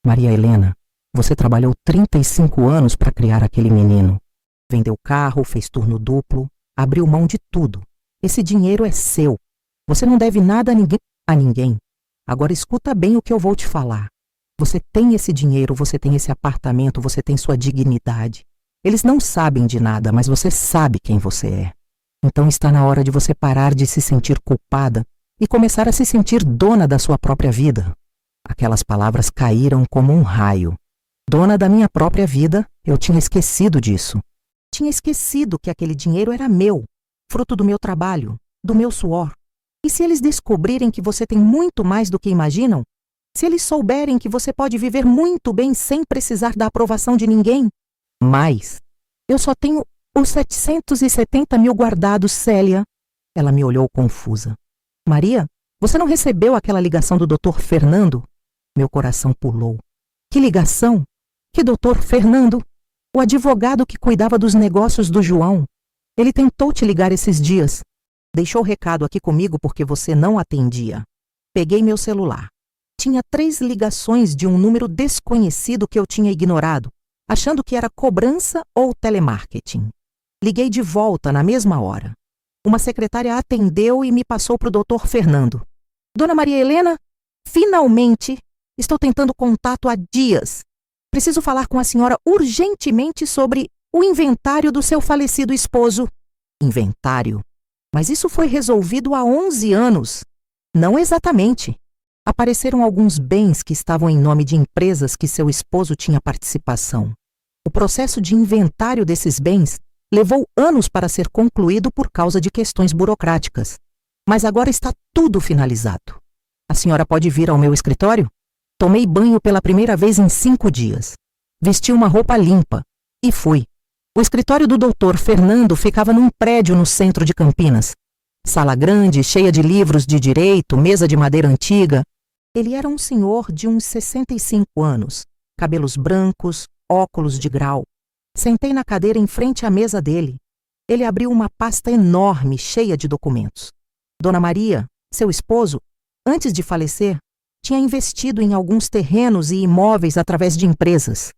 Maria Helena, você trabalhou 35 anos para criar aquele menino. Vendeu carro, fez turno duplo, abriu mão de tudo. Esse dinheiro é seu. Você não deve nada a ninguém. Agora escuta bem o que eu vou te falar. Você tem esse dinheiro, você tem esse apartamento, você tem sua dignidade. Eles não sabem de nada, mas você sabe quem você é. Então está na hora de você parar de se sentir culpada e começar a se sentir dona da sua própria vida. Aquelas palavras caíram como um raio. Dona da minha própria vida, eu tinha esquecido disso. Tinha esquecido que aquele dinheiro era meu, fruto do meu trabalho, do meu suor. E se eles descobrirem que você tem muito mais do que imaginam? Se eles souberem que você pode viver muito bem sem precisar da aprovação de ninguém? Mas eu só tenho os 770 mil guardados, Célia. Ela me olhou confusa. Maria, você não recebeu aquela ligação do Dr. Fernando? Meu coração pulou. Que ligação? Que doutor Fernando? O advogado que cuidava dos negócios do João. Ele tentou te ligar esses dias. Deixou recado aqui comigo porque você não atendia. Peguei meu celular. Tinha 3 ligações de um número desconhecido que eu tinha ignorado, achando que era cobrança ou telemarketing. Liguei de volta na mesma hora. Uma secretária atendeu e me passou para o doutor Fernando. Dona Maria Helena, finalmente estou tentando contato há dias. Preciso falar com a senhora urgentemente sobre o inventário do seu falecido esposo. Inventário? Mas isso foi resolvido há 11 anos. Não exatamente. Apareceram alguns bens que estavam em nome de empresas que seu esposo tinha participação. O processo de inventário desses bens levou anos para ser concluído por causa de questões burocráticas. Mas agora está tudo finalizado. A senhora pode vir ao meu escritório? Tomei banho pela primeira vez em 5 dias. Vesti uma roupa limpa e fui. O escritório do doutor Fernando ficava num prédio no centro de Campinas. Sala grande, cheia de livros de direito, mesa de madeira antiga. Ele era um senhor de uns 65 anos, cabelos brancos, óculos de grau. Sentei na cadeira em frente à mesa dele. Ele abriu uma pasta enorme, cheia de documentos. Dona Maria, seu esposo, antes de falecer, tinha investido em alguns terrenos e imóveis através de empresas.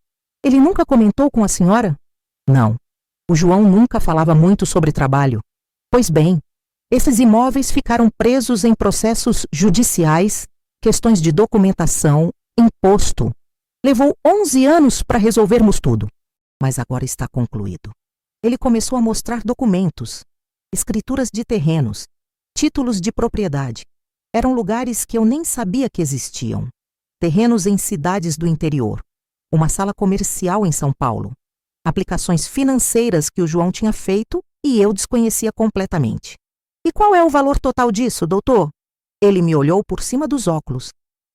Ele nunca comentou com a senhora? Não. O João nunca falava muito sobre trabalho. Pois bem, esses imóveis ficaram presos em processos judiciais, questões de documentação, imposto. Levou 11 anos para resolvermos tudo. Mas agora está concluído. Ele começou a mostrar documentos, escrituras de terrenos, títulos de propriedade. Eram lugares que eu nem sabia que existiam. Terrenos em cidades do interior. Uma sala comercial em São Paulo. Aplicações financeiras que o João tinha feito e eu desconhecia completamente. E qual é o valor total disso, doutor? Ele me olhou por cima dos óculos.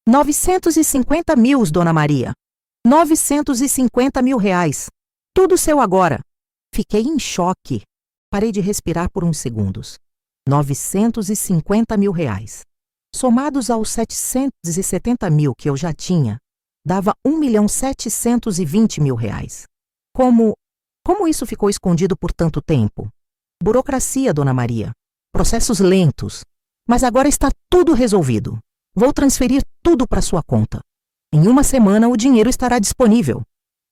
950 mil, Dona Maria. 950 mil reais. Tudo seu agora. Fiquei em choque. Parei de respirar por uns segundos. 950 mil reais. Somados aos 770 mil que eu já tinha, dava 1.720.000 reais. Como isso ficou escondido por tanto tempo? Burocracia, Dona Maria. Processos lentos. Mas agora está tudo resolvido. Vou transferir tudo para sua conta. Em 1 semana o dinheiro estará disponível.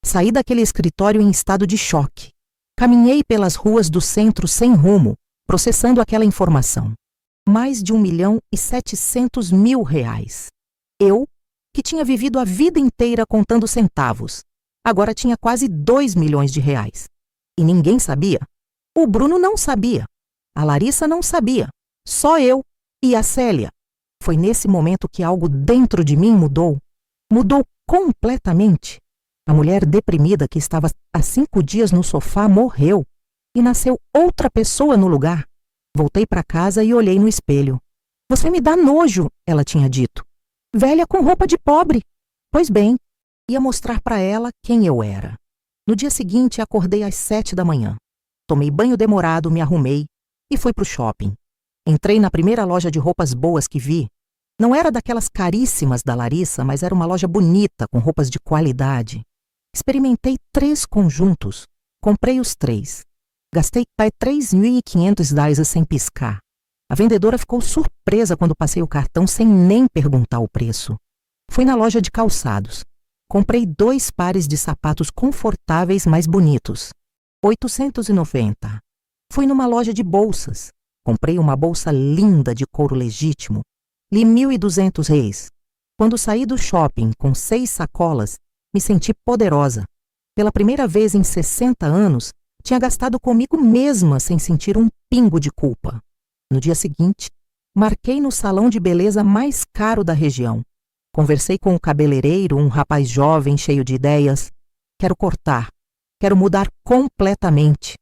Saí daquele escritório em estado de choque. Caminhei pelas ruas do centro sem rumo, processando aquela informação. Mais de 1.700.000 reais. Eu, que tinha vivido a vida inteira contando centavos, agora tinha quase 2 milhões de reais. E ninguém sabia. O Bruno não sabia. A Larissa não sabia. Só eu e a Célia. Foi nesse momento que algo dentro de mim mudou. Mudou completamente. A mulher deprimida que estava há 5 dias no sofá morreu. E nasceu outra pessoa no lugar. Voltei para casa e olhei no espelho. Você me dá nojo, ela tinha dito. Velha com roupa de pobre. Pois bem, ia mostrar para ela quem eu era. No dia seguinte, acordei às 7 da manhã. Tomei banho demorado, me arrumei e fui para o shopping. Entrei na primeira loja de roupas boas que vi. Não era daquelas caríssimas da Larissa, mas era uma loja bonita, com roupas de qualidade. Experimentei 3 conjuntos. Comprei os 3. Gastei $3.500 sem piscar. A vendedora ficou surpresa quando passei o cartão sem nem perguntar o preço. Fui na loja de calçados. Comprei 2 pares de sapatos confortáveis mais bonitos. $890. Fui numa loja de bolsas. Comprei uma bolsa linda de couro legítimo. Li R$1.200. Quando saí do shopping com 6 sacolas, me senti poderosa. Pela primeira vez em 60 anos, tinha gastado comigo mesma sem sentir um pingo de culpa. No dia seguinte, marquei no salão de beleza mais caro da região. Conversei com o cabeleireiro, um rapaz jovem, cheio de ideias. Quero cortar. Quero mudar completamente.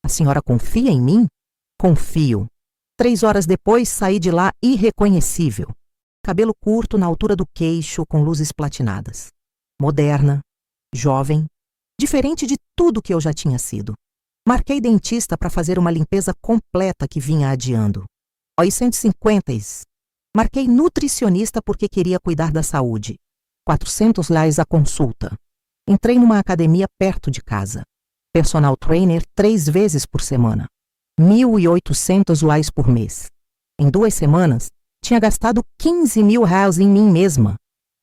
A senhora confia em mim? Confio. 3 horas depois, saí de lá irreconhecível. Cabelo curto na altura do queixo, com luzes platinadas. Moderna, jovem, diferente de tudo que eu já tinha sido. Marquei dentista para fazer uma limpeza completa que vinha adiando. $850. Marquei nutricionista porque queria cuidar da saúde. R$400 a consulta. Entrei numa academia perto de casa. Personal trainer 3 vezes por semana. 1.800 reais por mês. Em 2 semanas, tinha gastado 15 mil reais em mim mesma.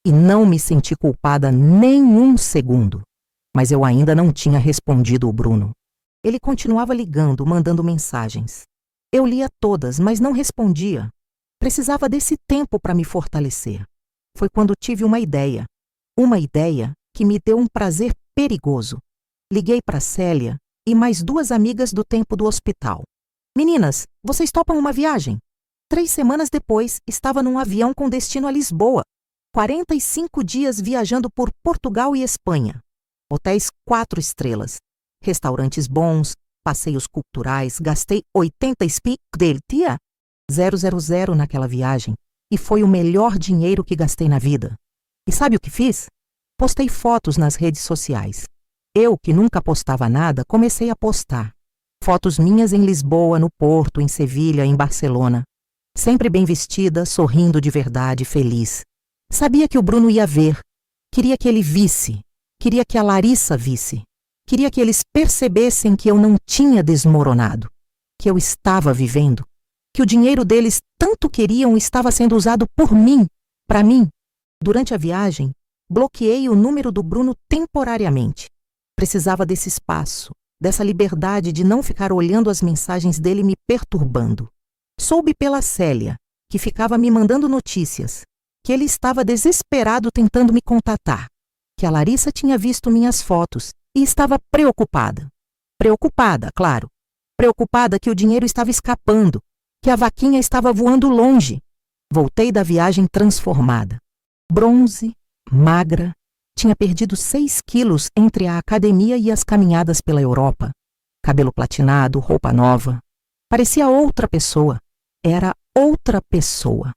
E não me senti culpada nem um segundo. Mas eu ainda não tinha respondido o Bruno. Ele continuava ligando, mandando mensagens. Eu lia todas, mas não respondia. Precisava desse tempo para me fortalecer. Foi quando tive uma ideia. Uma ideia que me deu um prazer perigoso. Liguei para Célia e mais 2 amigas do tempo do hospital. Meninas, vocês topam uma viagem? 3 semanas depois, estava num avião com destino a Lisboa. 45 dias viajando por Portugal e Espanha. Hotéis 4 estrelas. Restaurantes bons, passeios culturais. Gastei 80 SPI del dia. 000 naquela viagem. E foi o melhor dinheiro que gastei na vida. E sabe o que fiz? Postei fotos nas redes sociais. Eu, que nunca postava nada, comecei a postar. Fotos minhas em Lisboa, no Porto, em Sevilha, em Barcelona. Sempre bem vestida, sorrindo de verdade, feliz. Sabia que o Bruno ia ver. Queria que ele visse. Queria que a Larissa visse. Queria que eles percebessem que eu não tinha desmoronado. Que eu estava vivendo. Que o dinheiro deles tanto queriam estava sendo usado por mim, para mim. Durante a viagem, bloqueei o número do Bruno temporariamente. Precisava desse espaço, dessa liberdade de não ficar olhando as mensagens dele me perturbando. Soube pela Célia, que ficava me mandando notícias, que ele estava desesperado tentando me contatar, que a Larissa tinha visto minhas fotos e estava preocupada. Preocupada, claro. Preocupada que o dinheiro estava escapando, que a vaquinha estava voando longe. Voltei da viagem transformada. Bronze, magra, tinha perdido 6 quilos entre a academia e as caminhadas pela Europa. Cabelo platinado, roupa nova. Parecia outra pessoa. Era outra pessoa.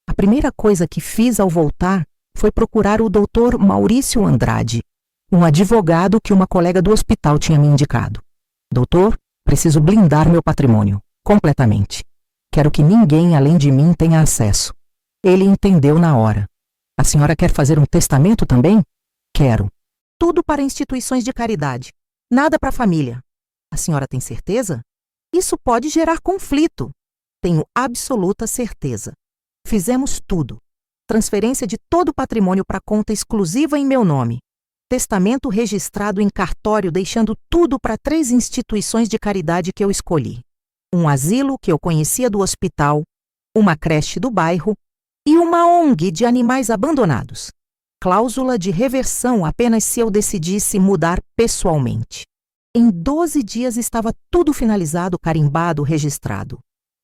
A primeira coisa que fiz ao voltar foi procurar o Dr. Maurício Andrade, um advogado que uma colega do hospital tinha me indicado. Doutor, preciso blindar meu patrimônio, completamente. Quero que ninguém além de mim tenha acesso. Ele entendeu na hora. A senhora quer fazer um testamento também? Quero. Tudo para instituições de caridade. Nada para a família. A senhora tem certeza? Isso pode gerar conflito. Tenho absoluta certeza. Fizemos tudo. Transferência de todo o patrimônio para conta exclusiva em meu nome. Testamento registrado em cartório, deixando tudo para 3 instituições de caridade que eu escolhi. Um asilo que eu conhecia do hospital, uma creche do bairro e uma ONG de animais abandonados. Cláusula de reversão apenas se eu decidisse mudar pessoalmente. Em 12 dias estava tudo finalizado, carimbado, registrado.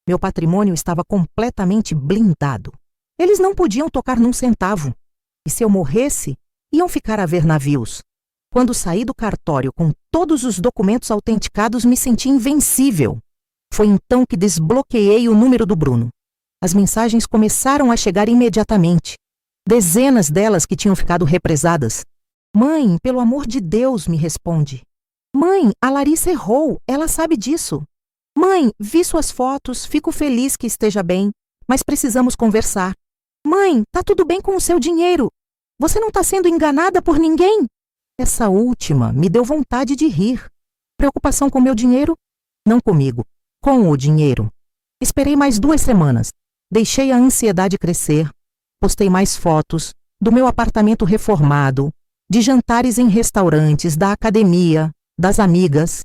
Meu patrimônio estava completamente blindado. Eles não podiam tocar num centavo. E se eu morresse, iam ficar a ver navios. Quando saí do cartório com todos os documentos autenticados, me senti invencível. Foi então que desbloqueei o número do Bruno. As mensagens começaram a chegar imediatamente. Dezenas delas que tinham ficado represadas. Mãe, pelo amor de Deus, me responde. Mãe, a Larissa errou, ela sabe disso. Mãe, vi suas fotos, fico feliz que esteja bem, mas precisamos conversar. Mãe, tá tudo bem com o seu dinheiro. Você não está sendo enganada por ninguém? Essa última me deu vontade de rir. Preocupação com meu dinheiro? Não comigo, com o dinheiro. Esperei mais 2 semanas. Deixei a ansiedade crescer. Postei mais fotos do meu apartamento reformado, de jantares em restaurantes, da academia, das amigas.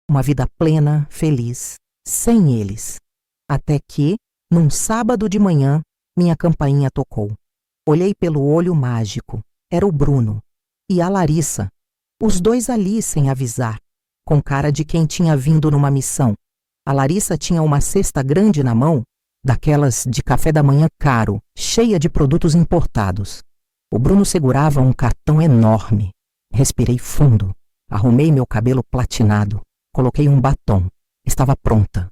Uma vida plena, feliz, sem eles. Até que, num sábado de manhã, minha campainha tocou. Olhei pelo olho mágico. Era o Bruno. E a Larissa. Os 2 ali sem avisar, com cara de quem tinha vindo numa missão. A Larissa tinha uma cesta grande na mão, daquelas de café da manhã caro, cheia de produtos importados. O Bruno segurava um cartão enorme. Respirei fundo. Arrumei meu cabelo platinado. Coloquei um batom. Estava pronta.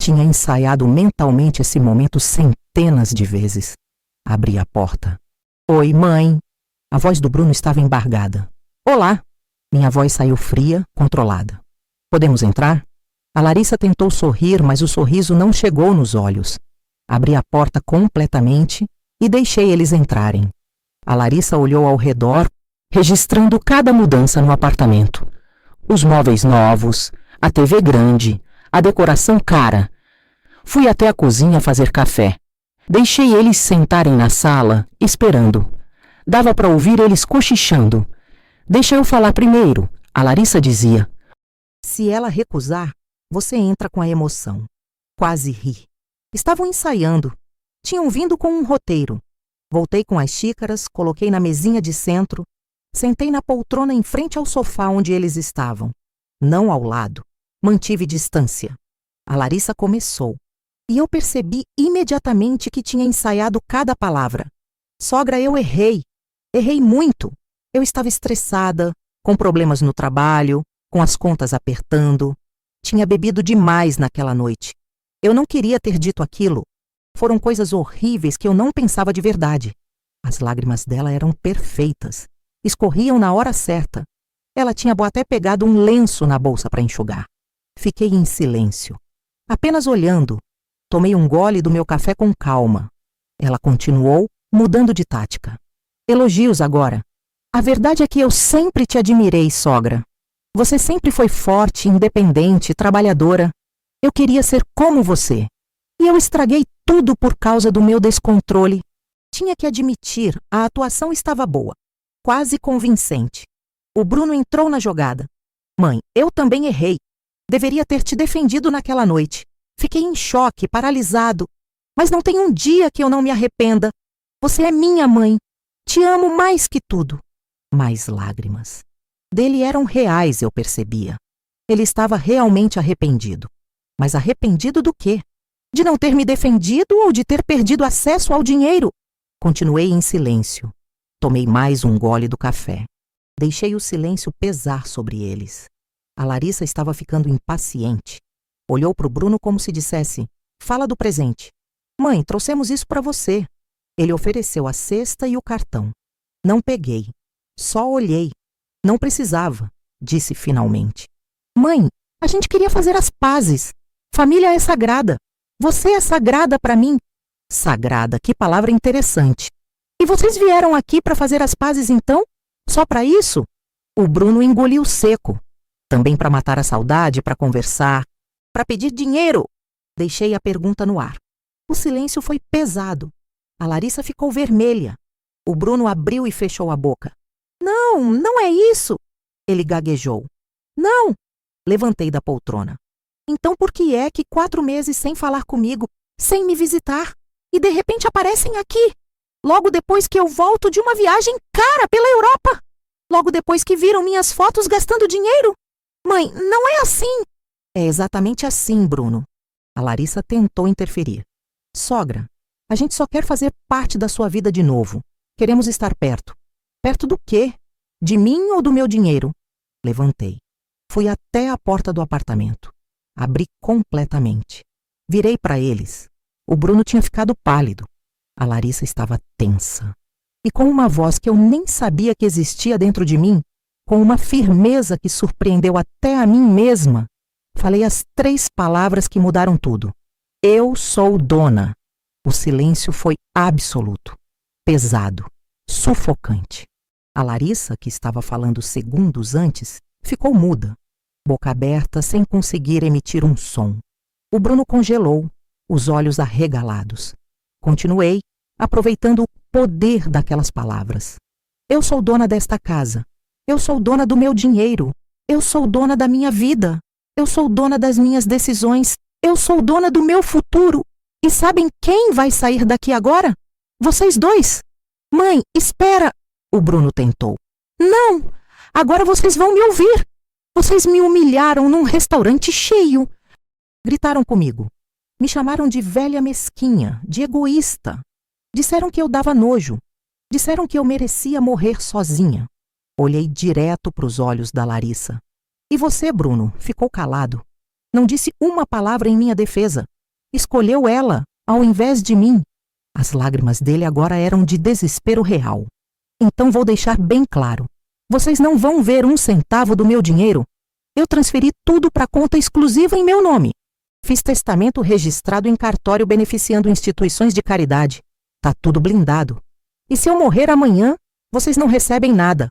Tinha ensaiado mentalmente esse momento centenas de vezes. Abri a porta. Oi, mãe. A voz do Bruno estava embargada. Olá. Minha voz saiu fria, controlada. Podemos entrar? A Larissa tentou sorrir, mas o sorriso não chegou nos olhos. Abri a porta completamente e deixei eles entrarem. A Larissa olhou ao redor registrando cada mudança no apartamento. Os móveis novos, a TV grande, a decoração cara. Fui até a cozinha fazer café. Deixei eles sentarem na sala, esperando. Dava para ouvir eles cochichando. Deixa eu falar primeiro, a Larissa dizia. Se ela recusar, você entra com a emoção. Quase ri. Estavam ensaiando. Tinham vindo com um roteiro. Voltei com as xícaras, coloquei na mesinha de centro, sentei na poltrona em frente ao sofá onde eles estavam. Não ao lado. Mantive distância. A Larissa começou. E eu percebi imediatamente que tinha ensaiado cada palavra. Sogra, eu errei. Errei muito. Eu estava estressada, com problemas no trabalho, com as contas apertando. Tinha bebido demais naquela noite. Eu não queria ter dito aquilo. Foram coisas horríveis que eu não pensava de verdade. As lágrimas dela eram perfeitas. Escorriam na hora certa. Ela tinha até pegado um lenço na bolsa para enxugar. Fiquei em silêncio, apenas olhando. Tomei um gole do meu café com calma. Ela continuou, mudando de tática. Elogios agora. A verdade é que eu sempre te admirei, sogra. Você sempre foi forte, independente, trabalhadora. Eu queria ser como você. E eu estraguei tudo por causa do meu descontrole. Tinha que admitir, a atuação estava boa. Quase convincente. O Bruno entrou na jogada. Mãe, eu também errei. Deveria ter te defendido naquela noite. Fiquei em choque, paralisado. Mas não tem um dia que eu não me arrependa. Você é minha mãe. Te amo mais que tudo. Mais lágrimas. Dele eram reais, eu percebia. Ele estava realmente arrependido. Mas arrependido do quê? De não ter me defendido ou de ter perdido acesso ao dinheiro? Continuei em silêncio. Tomei mais um gole do café. Deixei o silêncio pesar sobre eles. A Larissa estava ficando impaciente. Olhou para o Bruno como se dissesse, fala do presente. Mãe, trouxemos isso para você. Ele ofereceu a cesta e o cartão. Não peguei. Só olhei. Não precisava, disse finalmente. Mãe, a gente queria fazer as pazes. Família é sagrada. Você é sagrada para mim. Sagrada, que palavra interessante. E vocês vieram aqui para fazer as pazes então? Só para isso? O Bruno engoliu seco. Também para matar a saudade, para conversar, para pedir dinheiro. Deixei a pergunta no ar. O silêncio foi pesado. A Larissa ficou vermelha. O Bruno abriu e fechou a boca. Não, não é isso. Ele gaguejou. Não. Levantei da poltrona. Então por que é que 4 meses sem falar comigo, sem me visitar, e de repente aparecem aqui? Logo depois que eu volto de uma viagem cara pela Europa. Logo depois que viram minhas fotos gastando dinheiro. Mãe, não é assim. É exatamente assim, Bruno. A Larissa tentou interferir. Sogra, a gente só quer fazer parte da sua vida de novo. Queremos estar perto. Perto do quê? De mim ou do meu dinheiro? Levantei. Fui até a porta do apartamento. Abri completamente. Virei para eles. O Bruno tinha ficado pálido. A Larissa estava tensa. E com uma voz que eu nem sabia que existia dentro de mim, com uma firmeza que surpreendeu até a mim mesma, falei as 3 palavras que mudaram tudo. Eu sou dona. O silêncio foi absoluto, pesado, sufocante. A Larissa, que estava falando segundos antes, ficou muda, boca aberta, sem conseguir emitir um som. O Bruno congelou, os olhos arregalados. Continuei, aproveitando o poder daquelas palavras. Eu sou dona desta casa. Eu sou dona do meu dinheiro. Eu sou dona da minha vida. Eu sou dona das minhas decisões. Eu sou dona do meu futuro. E sabem quem vai sair daqui agora? Vocês 2. Mãe, espera. O Bruno tentou. Não! Agora vocês vão me ouvir. Vocês me humilharam num restaurante cheio. Gritaram comigo. Me chamaram de velha mesquinha, de egoísta. Disseram que eu dava nojo. Disseram que eu merecia morrer sozinha. Olhei direto para os olhos da Larissa. E você, Bruno, ficou calado. Não disse uma palavra em minha defesa. Escolheu ela, ao invés de mim. As lágrimas dele agora eram de desespero real. Então vou deixar bem claro. Vocês não vão ver 1 centavo do meu dinheiro. Eu transferi tudo para conta exclusiva em meu nome. Fiz testamento registrado em cartório beneficiando instituições de caridade. Tá tudo blindado. E se eu morrer amanhã, vocês não recebem nada.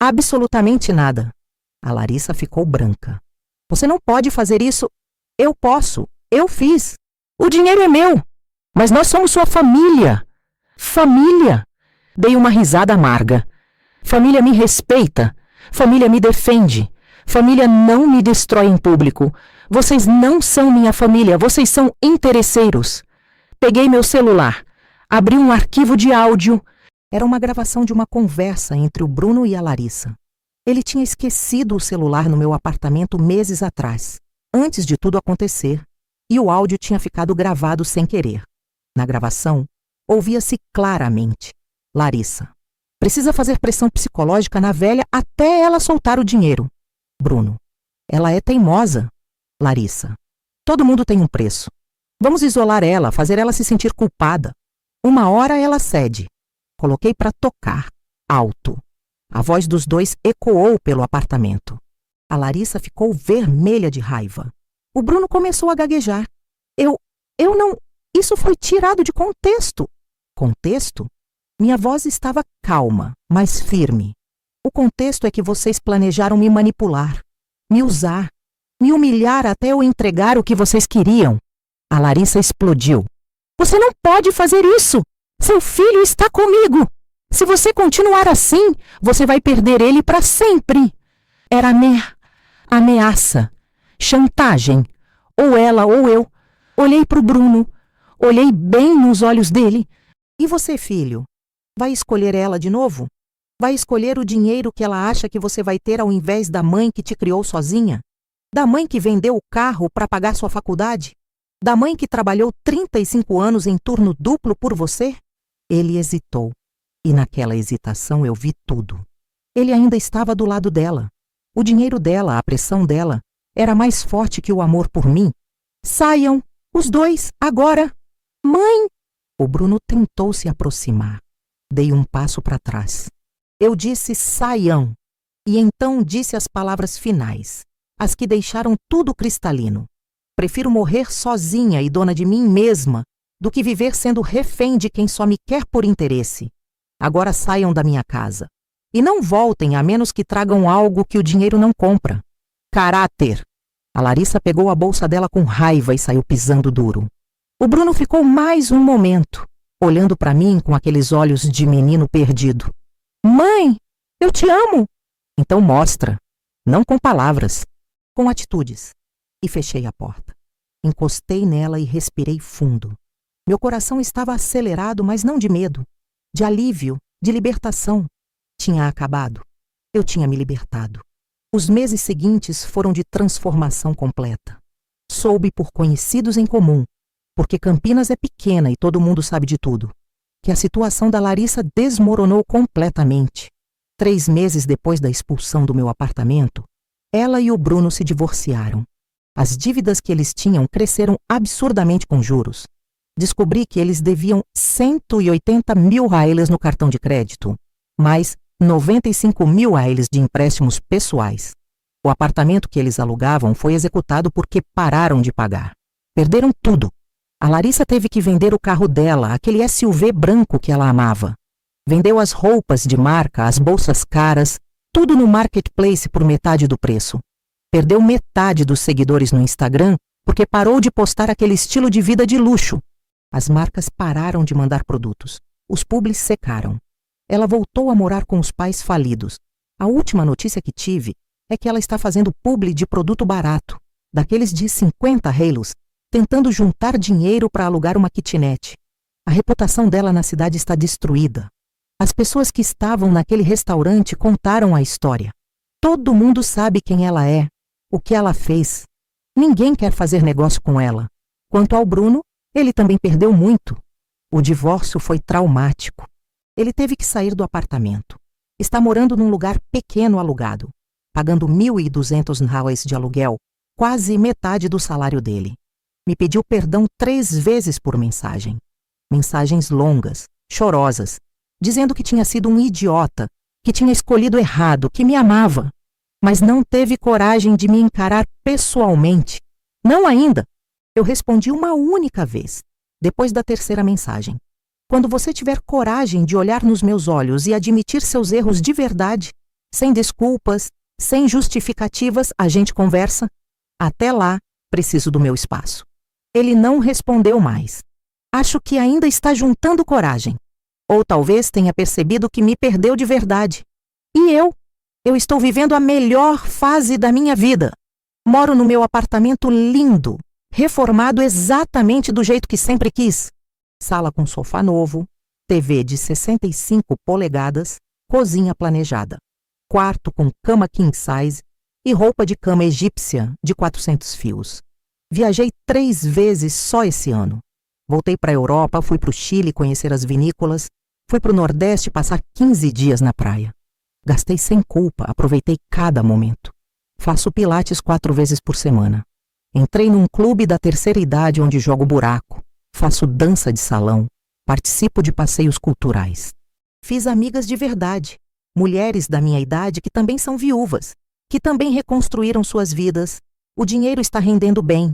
Absolutamente nada. A Larissa ficou branca. Você não pode fazer isso. Eu posso. Eu fiz. O dinheiro é meu. Mas nós somos sua família. Família. Dei uma risada amarga. Família me respeita. Família me defende. Família não me destrói em público. Vocês não são minha família. Vocês são interesseiros. Peguei meu celular. Abri um arquivo de áudio. Era uma gravação de uma conversa entre o Bruno e a Larissa. Ele tinha esquecido o celular no meu apartamento meses atrás, antes de tudo acontecer, e o áudio tinha ficado gravado sem querer. Na gravação, ouvia-se claramente: Larissa, precisa fazer pressão psicológica na velha até ela soltar o dinheiro. Bruno, ela é teimosa. Larissa, todo mundo tem um preço. Vamos isolar ela, fazer ela se sentir culpada. Uma hora ela cede. Coloquei para tocar, alto. A voz dos dois ecoou pelo apartamento. A Larissa ficou vermelha de raiva. O Bruno começou a gaguejar. Eu não... Isso foi tirado de contexto. Contexto? Minha voz estava calma, mas firme. O contexto é que vocês planejaram me manipular, me usar, me humilhar até eu entregar o que vocês queriam. A Larissa explodiu. Você não pode fazer isso! Seu filho está comigo! Se você continuar assim, você vai perder ele para sempre. Era ameaça, chantagem. Ou ela ou eu. Olhei para o Bruno. Olhei bem nos olhos dele. E você, filho? Vai escolher ela de novo? Vai escolher o dinheiro que ela acha que você vai ter ao invés da mãe que te criou sozinha? Da mãe que vendeu o carro para pagar sua faculdade? Da mãe que trabalhou 35 anos em turno duplo por você? Ele hesitou. E naquela hesitação eu vi tudo. Ele ainda estava do lado dela. O dinheiro dela, a pressão dela, era mais forte que o amor por mim. Saiam, os dois, agora! Mãe! O Bruno tentou se aproximar. Dei um passo para trás. Eu disse saiam. E então disse as palavras finais, as que deixaram tudo cristalino. Prefiro morrer sozinha e dona de mim mesma do que viver sendo refém de quem só me quer por interesse. Agora saiam da minha casa. E não voltem a menos que tragam algo que o dinheiro não compra. Caráter! A Larissa pegou a bolsa dela com raiva e saiu pisando duro. O Bruno ficou mais um momento, olhando para mim com aqueles olhos de menino perdido. Mãe, eu te amo! Então mostra. Não com palavras, com atitudes. E fechei a porta. Encostei nela e respirei fundo. Meu coração estava acelerado, mas não de medo. De alívio, de libertação. Tinha acabado. Eu tinha me libertado. Os meses seguintes foram de transformação completa. Soube por conhecidos em comum, porque Campinas é pequena e todo mundo sabe de tudo, que a situação da Larissa desmoronou completamente. 3 meses depois da expulsão do meu apartamento, ela e o Bruno se divorciaram. As dívidas que eles tinham cresceram absurdamente com juros. Descobri que eles deviam 180 mil reais no cartão de crédito, mais 95 mil reais de empréstimos pessoais. O apartamento que eles alugavam foi executado porque pararam de pagar. Perderam tudo. A Larissa teve que vender o carro dela, aquele SUV branco que ela amava. Vendeu as roupas de marca, as bolsas caras, tudo no marketplace por metade do preço. Perdeu metade dos seguidores no Instagram porque parou de postar aquele estilo de vida de luxo. As marcas pararam de mandar produtos. Os publis secaram. Ela voltou a morar com os pais falidos. A última notícia que tive é que ela está fazendo publi de produto barato, daqueles de 50 reais, tentando juntar dinheiro para alugar uma kitnet. A reputação dela na cidade está destruída. As pessoas que estavam naquele restaurante contaram a história. Todo mundo sabe quem ela é, o que ela fez. Ninguém quer fazer negócio com ela. Quanto ao Bruno, ele também perdeu muito. O divórcio foi traumático. Ele teve que sair do apartamento. Está morando num lugar pequeno alugado, pagando 1.200 reais de aluguel, quase metade do salário dele. Me pediu perdão 3 vezes por mensagem. Mensagens longas, chorosas, dizendo que tinha sido um idiota, que tinha escolhido errado, que me amava. Mas não teve coragem de me encarar pessoalmente. Não ainda. Eu respondi uma única vez, depois da 3ª mensagem. Quando você tiver coragem de olhar nos meus olhos e admitir seus erros de verdade, Sem desculpas, sem justificativas, a gente conversa. Até lá, preciso do meu espaço. Ele não respondeu mais. Acho que ainda está juntando coragem. Ou talvez tenha percebido que me perdeu de verdade. E eu? Eu estou vivendo a melhor fase da minha vida. Moro no meu apartamento lindo, reformado exatamente do jeito que sempre quis. Sala com sofá novo, TV de 65 polegadas, cozinha planejada. Quarto com cama king size e roupa de cama egípcia de 400 fios. Viajei 3 vezes só esse ano. Voltei para a Europa, fui para o Chile conhecer as vinícolas, fui para o Nordeste passar 15 dias na praia. Gastei sem culpa, aproveitei cada momento. Faço pilates 4 vezes por semana. Entrei num clube da terceira idade onde jogo buraco. Faço dança de salão. Participo de passeios culturais. Fiz amigas de verdade. Mulheres da minha idade que também são viúvas, que também reconstruíram suas vidas. O dinheiro está rendendo bem.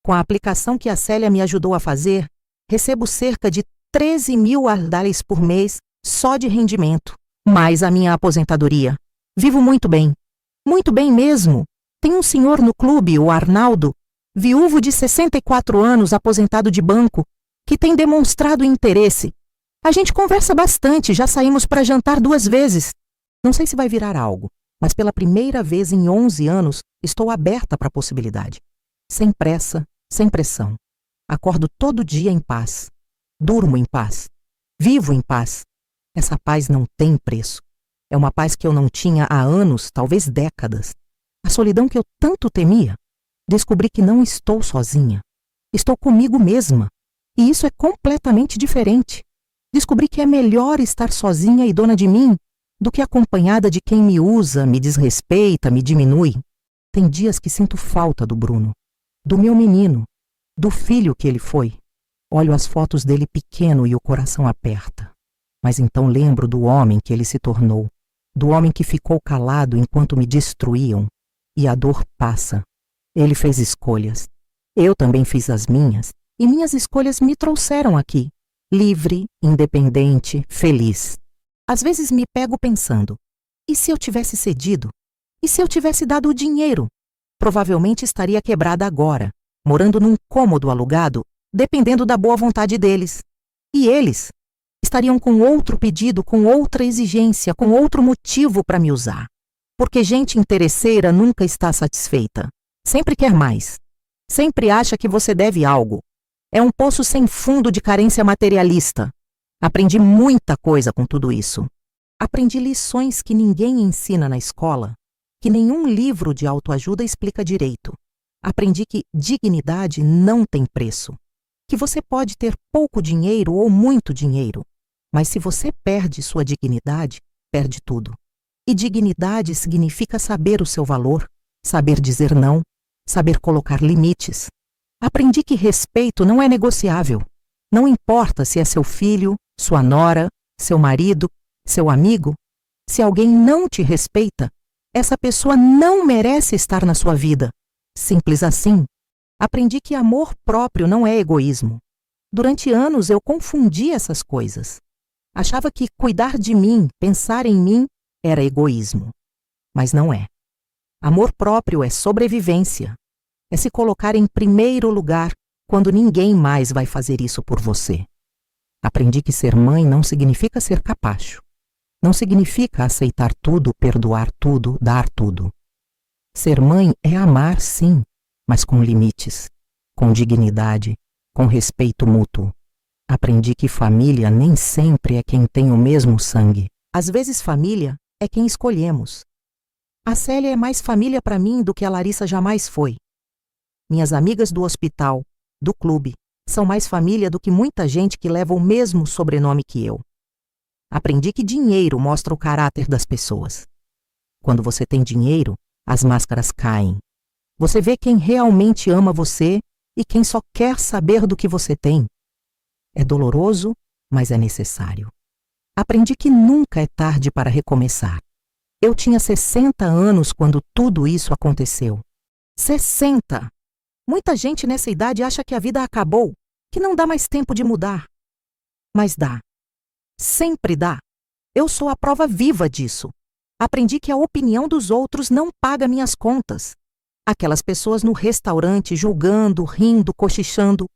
Com a aplicação que a Célia me ajudou a fazer, recebo cerca de 13 mil ardales por mês só de rendimento, mais a minha aposentadoria. Vivo muito bem mesmo. Tem um senhor no clube, o Arnaldo, viúvo de 64 anos, aposentado de banco, que tem demonstrado interesse. A gente conversa bastante, já saímos para jantar 2 vezes. Não sei se vai virar algo, mas pela primeira vez em 11 anos estou aberta para a possibilidade. Sem pressa, sem pressão. Acordo todo dia em paz. Durmo em paz. Vivo em paz. Essa paz não tem preço. É uma paz que eu não tinha há anos, talvez décadas. A solidão que eu tanto temia. Descobri que não estou sozinha. Estou comigo mesma. E isso é completamente diferente. Descobri que é melhor estar sozinha e dona de mim do que acompanhada de quem me usa, me desrespeita, me diminui. Tem dias que sinto falta do Bruno, do meu menino, do filho que ele foi. Olho as fotos dele pequeno e o coração aperta. Mas então lembro do homem que ele se tornou, do homem que ficou calado enquanto me destruíam. E a dor passa. Ele fez escolhas. Eu também fiz as minhas. E minhas escolhas me trouxeram aqui. Livre, independente, feliz. Às vezes me pego pensando, e se eu tivesse cedido? E se eu tivesse dado o dinheiro? Provavelmente estaria quebrada agora, morando num cômodo alugado, dependendo da boa vontade deles. E eles estariam com outro pedido, com outra exigência, com outro motivo para me usar. Porque gente interesseira nunca está satisfeita. Sempre quer mais. Sempre acha que você deve algo. É um poço sem fundo de carência materialista. Aprendi muita coisa com tudo isso. Aprendi lições que ninguém ensina na escola, que nenhum livro de autoajuda explica direito. Aprendi que dignidade não tem preço. Que você pode ter pouco dinheiro ou muito dinheiro, mas se você perde sua dignidade, perde tudo. E dignidade significa saber o seu valor, saber dizer não, saber colocar limites. Aprendi que respeito não é negociável. Não importa se é seu filho, sua nora, seu marido, seu amigo. Se alguém não te respeita, essa pessoa não merece estar na sua vida. Simples assim. Aprendi que amor próprio não é egoísmo. Durante anos eu confundi essas coisas. Achava que cuidar de mim, pensar em mim, era egoísmo. Mas não é. Amor próprio é sobrevivência. É se colocar em primeiro lugar quando ninguém mais vai fazer isso por você. Aprendi que ser mãe não significa ser capacho. Não significa aceitar tudo, perdoar tudo, dar tudo. Ser mãe é amar, sim, mas com limites, com dignidade, com respeito mútuo. Aprendi que família nem sempre é quem tem o mesmo sangue. Às vezes família é quem escolhemos. A Célia é mais família para mim do que a Larissa jamais foi. Minhas amigas do hospital, do clube, são mais família do que muita gente que leva o mesmo sobrenome que eu. Aprendi que dinheiro mostra o caráter das pessoas. Quando você tem dinheiro, as máscaras caem. Você vê quem realmente ama você e quem só quer saber do que você tem. É doloroso, mas é necessário. Aprendi que nunca é tarde para recomeçar. Eu tinha 60 anos quando tudo isso aconteceu. 60! Muita gente nessa idade acha que a vida acabou, que não dá mais tempo de mudar. Mas dá. Sempre dá. Eu sou a prova viva disso. Aprendi que a opinião dos outros não paga minhas contas. Aquelas pessoas no restaurante julgando, rindo, cochichando.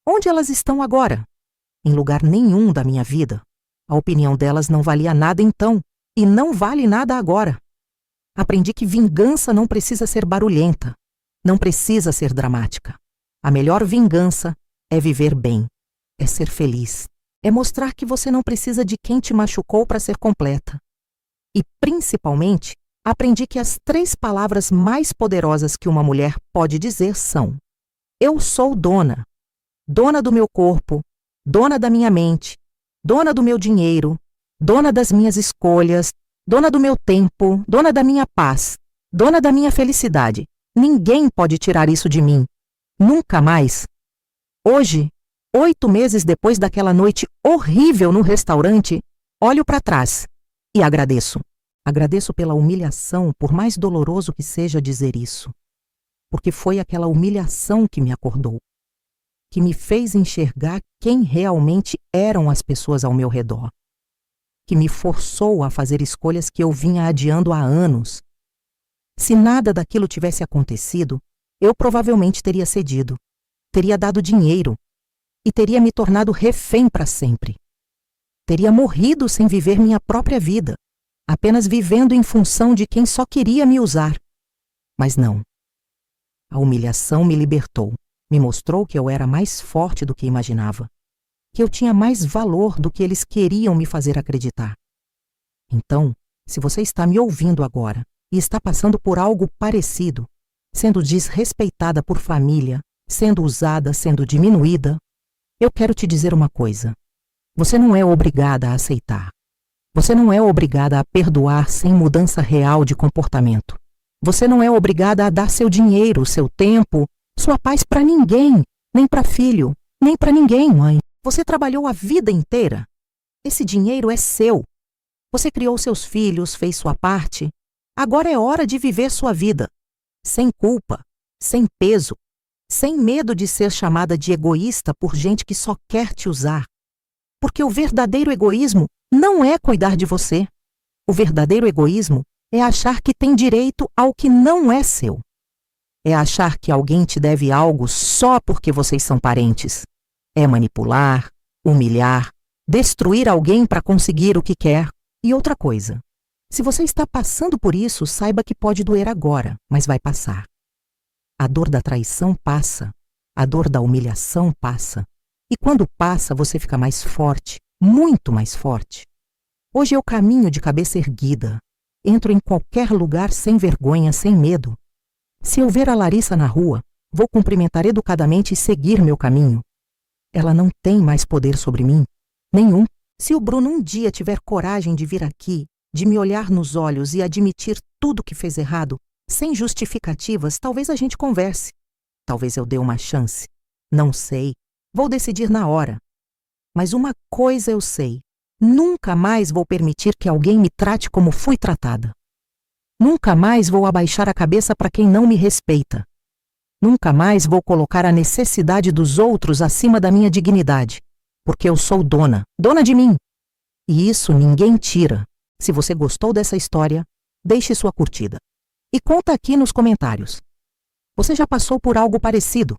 Onde elas estão agora? Em lugar nenhum da minha vida. A opinião delas não valia nada então, e não vale nada agora. Aprendi que vingança não precisa ser barulhenta, não precisa ser dramática. A melhor vingança é viver bem, é ser feliz, é mostrar que você não precisa de quem te machucou para ser completa. E, principalmente, aprendi que as 3 palavras mais poderosas que uma mulher pode dizer são: eu sou dona. Dona do meu corpo, dona da minha mente, dona do meu dinheiro, dona das minhas escolhas, dona do meu tempo, dona da minha paz, dona da minha felicidade. Ninguém pode tirar isso de mim. Nunca mais. Hoje, 8 meses depois daquela noite horrível no restaurante, olho para trás e agradeço. Agradeço pela humilhação, por mais doloroso que seja dizer isso. Porque foi aquela humilhação que me acordou, que me fez enxergar quem realmente eram as pessoas ao meu redor, que me forçou a fazer escolhas que eu vinha adiando há anos. Se nada daquilo tivesse acontecido, eu provavelmente teria cedido, teria dado dinheiro e teria me tornado refém para sempre. Teria morrido sem viver minha própria vida, apenas vivendo em função de quem só queria me usar. Mas não. A humilhação me libertou, me mostrou que eu era mais forte do que imaginava, que eu tinha mais valor do que eles queriam me fazer acreditar. Então, se você está me ouvindo agora e está passando por algo parecido, sendo desrespeitada por família, sendo usada, sendo diminuída, eu quero te dizer uma coisa. Você não é obrigada a aceitar. Você não é obrigada a perdoar sem mudança real de comportamento. Você não é obrigada a dar seu dinheiro, seu tempo, sua paz para ninguém, nem para filho, nem para ninguém, mãe. Você trabalhou a vida inteira. Esse dinheiro é seu. Você criou seus filhos, fez sua parte. Agora é hora de viver sua vida. Sem culpa, sem peso, sem medo de ser chamada de egoísta por gente que só quer te usar. Porque o verdadeiro egoísmo não é cuidar de você. O verdadeiro egoísmo é achar que tem direito ao que não é seu. É achar que alguém te deve algo só porque vocês são parentes. É manipular, humilhar, destruir alguém para conseguir o que quer. E outra coisa, se você está passando por isso, saiba que pode doer agora, mas vai passar. A dor da traição passa, a dor da humilhação passa. E quando passa, você fica mais forte, muito mais forte. Hoje eu caminho de cabeça erguida. Entro em qualquer lugar sem vergonha, sem medo. Se eu ver a Larissa na rua, vou cumprimentar educadamente e seguir meu caminho. Ela não tem mais poder sobre mim. Nenhum. Se o Bruno um dia tiver coragem de vir aqui, de me olhar nos olhos e admitir tudo que fez errado, sem justificativas, talvez a gente converse. Talvez eu dê uma chance. Não sei. Vou decidir na hora. Mas uma coisa eu sei. Nunca mais vou permitir que alguém me trate como fui tratada. Nunca mais vou abaixar a cabeça para quem não me respeita. Nunca mais vou colocar a necessidade dos outros acima da minha dignidade. Porque eu sou dona de mim. E isso ninguém tira. Se você gostou dessa história, deixe sua curtida. E conta aqui nos comentários. Você já passou por algo parecido?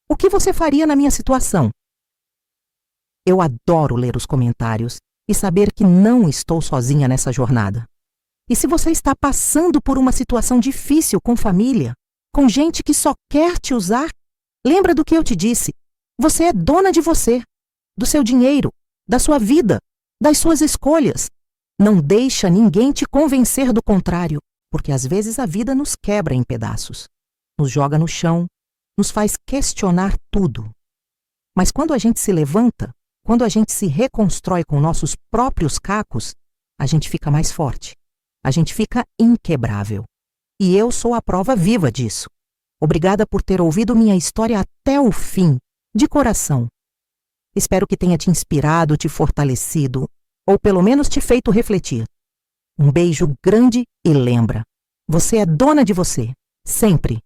O que você faria na minha situação? Eu adoro ler os comentários e saber que não estou sozinha nessa jornada. E se você está passando por uma situação difícil com família, com gente que só quer te usar, lembra do que eu te disse. Você é dona de você, do seu dinheiro, da sua vida, das suas escolhas. Não deixa ninguém te convencer do contrário, porque às vezes a vida nos quebra em pedaços, nos joga no chão, nos faz questionar tudo. Mas quando a gente se levanta, quando a gente se reconstrói com nossos próprios cacos, a gente fica mais forte. A gente fica inquebrável. E eu sou a prova viva disso. Obrigada por ter ouvido minha história até o fim, de coração. Espero que tenha te inspirado, te fortalecido, ou pelo menos te feito refletir. Um beijo grande e lembra, você é dona de você, sempre.